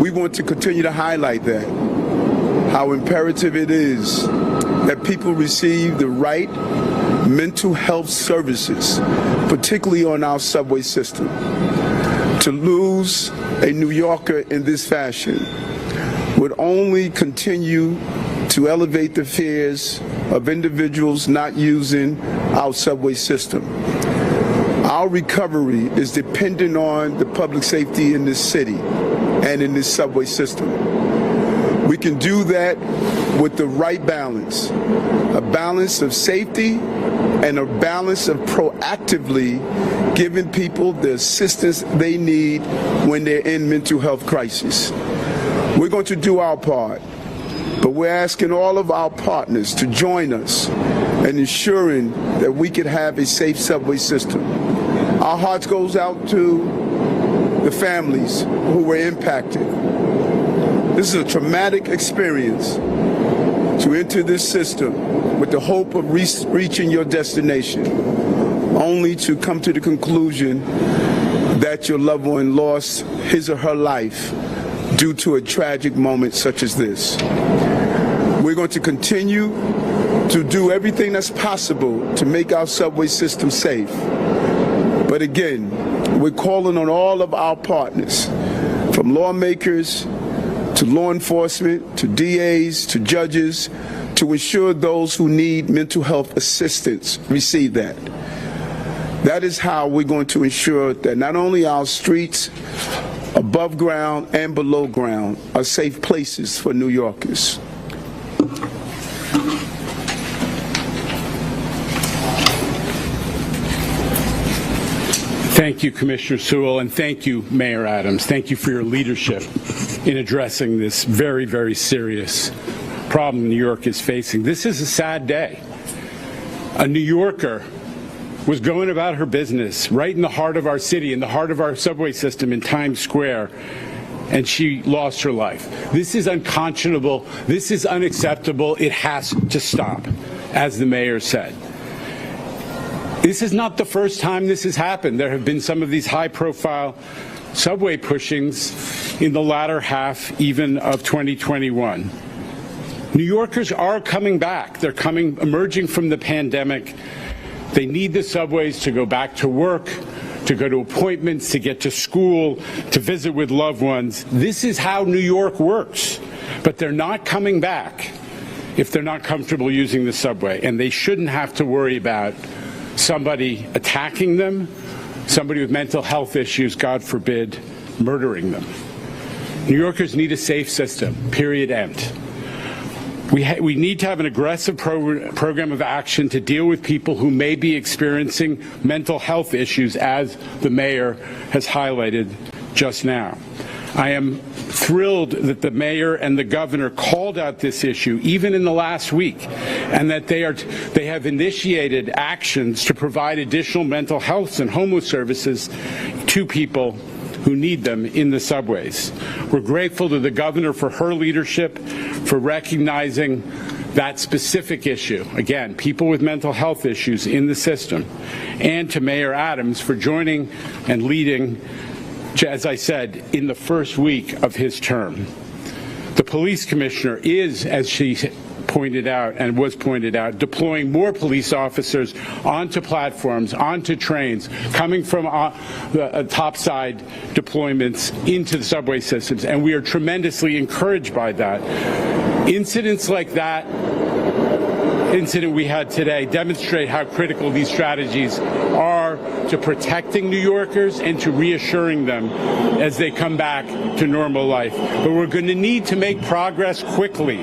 We want to continue to highlight that, how imperative it is that people receive the right mental health services, particularly on our subway system. To lose a New Yorker in this fashion would only continue to elevate the fears of individuals not using our subway system. Our recovery is dependent on the public safety in this city and in this subway system. We can do that with the right balance, a balance of safety and a balance of proactively giving people the assistance they need when they're in mental health crisis. We're going to do our part, but we're asking all of our partners to join us in ensuring that we can have a safe subway system. Our hearts goes out to the families who were impacted. This is a traumatic experience to enter this system with the hope of reaching your destination, only to come to the conclusion that your loved one lost his or her life due to a tragic moment such as this. We're going to continue to do everything that's possible to make our subway system safe. But again, we're calling on all of our partners, from lawmakers to law enforcement, to DAs, to judges, to ensure those who need mental health assistance receive that. That is how we're going to ensure that not only our streets above ground and below ground are safe places for New Yorkers. Thank you, Commissioner Sewell, and thank you, Mayor Adams. Thank you for your leadership in addressing this very, very serious problem New York is facing. This is a sad day. A New Yorker was going about her business right in the heart of our city, in the heart of our subway system in Times Square, and she lost her life. This is unconscionable. This is unacceptable. It has to stop, as the mayor said. This is not the first time this has happened. There have been some of these high-profile subway pushings in the latter half even of 2021. New Yorkers are coming back. They're emerging from the pandemic. They need the subways to go back to work, to go to appointments, to get to school, to visit with loved ones. This is how New York works. But they're not coming back if they're not comfortable using the subway. And they shouldn't have to worry about somebody attacking them, somebody with mental health issues, God forbid, murdering them. New Yorkers need a safe system, period, end. We need to have an aggressive program of action to deal with people who may be experiencing mental health issues, as the mayor has highlighted just now. I am thrilled that the mayor and the governor called out this issue even in the last week, and that they have initiated actions to provide additional mental health and homeless services to people who need them in the subways. We're grateful to the governor for her leadership, for recognizing that specific issue, again, people with mental health issues in the system, and to Mayor Adams for joining and leading, as I said, in the first week of his term. The police commissioner is, as she pointed out and was pointed out, deploying more police officers onto platforms, onto trains, coming from the topside deployments into the subway systems, and we are tremendously encouraged by that. Incidents like that incident we had today demonstrate how critical these strategies are to protecting New Yorkers and to reassuring them as they come back to normal life. But we're going to need to make progress quickly.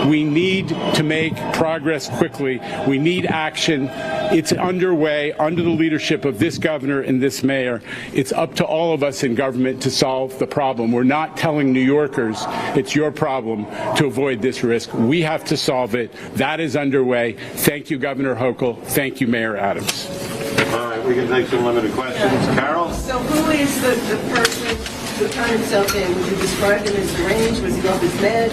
We need to make progress quickly. We need action. It's underway under the leadership of this governor and this mayor. It's up to all of us in government to solve the problem. We're not telling New Yorkers it's your problem to avoid this risk. We have to solve it. That is underway. Thank you, Governor Hochul. Thank you, Mayor Adams. All right, we can take some limited questions. Carol? So who is the person who turned himself in? Would you describe him as deranged? Was he off his meds?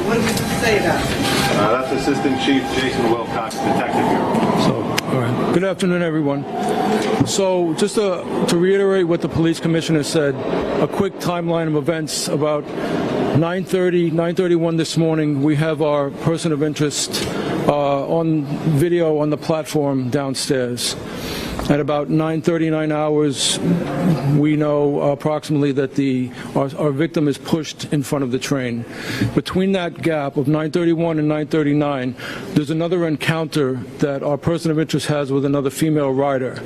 What do you say about him? That's Assistant Chief Jason Wilcox, Detective Bureau. All right. Good afternoon, everyone. So just to reiterate what the police commissioner said, a quick timeline of events. About 9:31 this morning, we have our person of interest on video on the platform downstairs. At about 9:39 hours, we know approximately that our victim is pushed in front of the train. Between that gap of 9:31 and 9:39, there's another encounter that our person of interest has with another female rider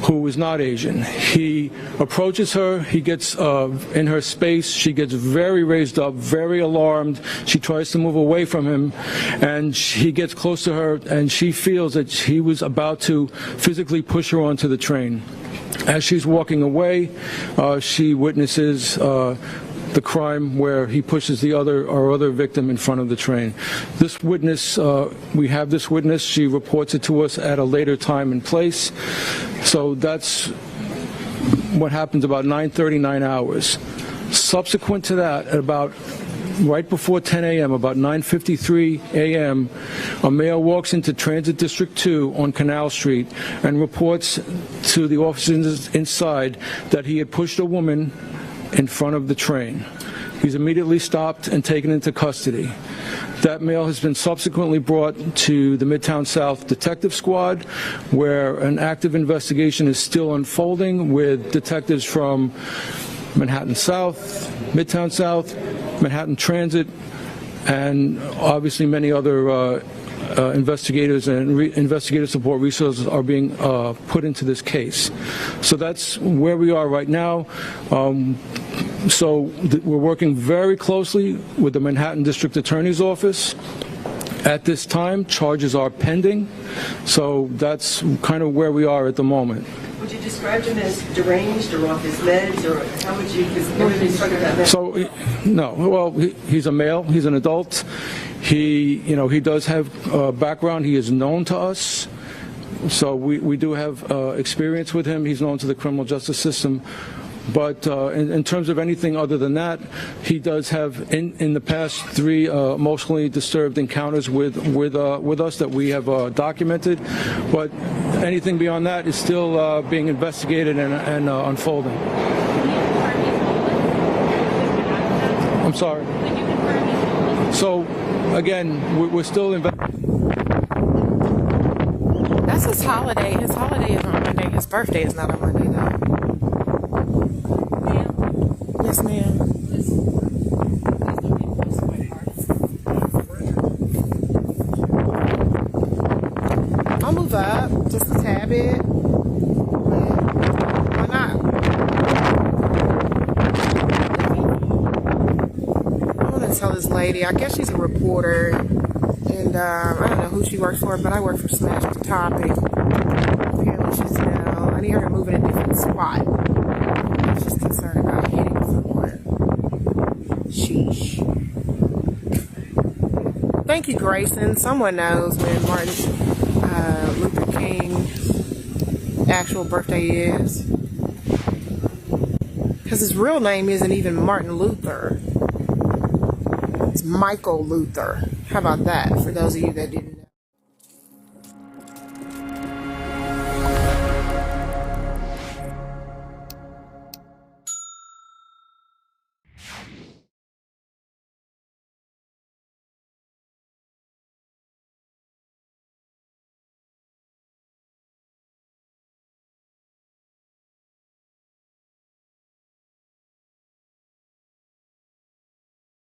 who is not Asian. He approaches her, he gets in her space, she gets very raised up, very alarmed. She tries to move away from him, and he gets close to her, and she feels that he was about to physically push her onto the train. As she's walking away, she witnesses the crime where he pushes our other victim in front of the train. This witness, we have this witness. She reports it to us at a later time and place. So that's what happens about 9:39 hours. Subsequent to that, at about right before 10 a.m., about 9:53 a.m., a male walks into Transit District 2 on Canal Street and reports to the officers inside that he had pushed a woman in front of the train. He's immediately stopped and taken into custody. That male has been subsequently brought to the Midtown South Detective Squad, where an active investigation is still unfolding with detectives from Manhattan South, Midtown South, Manhattan Transit, and obviously many other investigators and investigative support resources are being put into this case. So that's where we are right now. We're working very closely with the Manhattan District Attorney's Office. At this time, charges are pending. So that's kind of where we are at the moment. Would you describe him as deranged or off his meds, or how would you, because everybody's talking about that? So, no, well, he's a male, he's an adult. He does have a background. He is known to us. So we do have experience with him. He's known to the criminal justice system. But in terms of anything other than that, he does have in the past 3 emotionally disturbed encounters with us that we have documented. But anything beyond that is still being investigated and unfolding. I'm sorry. So again, we're still investigating. That's his holiday. His holiday is on Monday. His birthday is not on Monday, though. Yes, ma'am. I'll move up just a tad bit. Why not? I want to tell this lady, I guess she's a reporter, and I don't know who she works for, but I work for Smash the Topic. Apparently she's now, I need her to move in a different spot. She's concerned about hitting someone. Sheesh. Thank you, Grayson. Someone knows when Martin Luther King's actual birthday is. Because his real name isn't even Martin Luther. It's Michael Luther. How about that, for those of you that didn't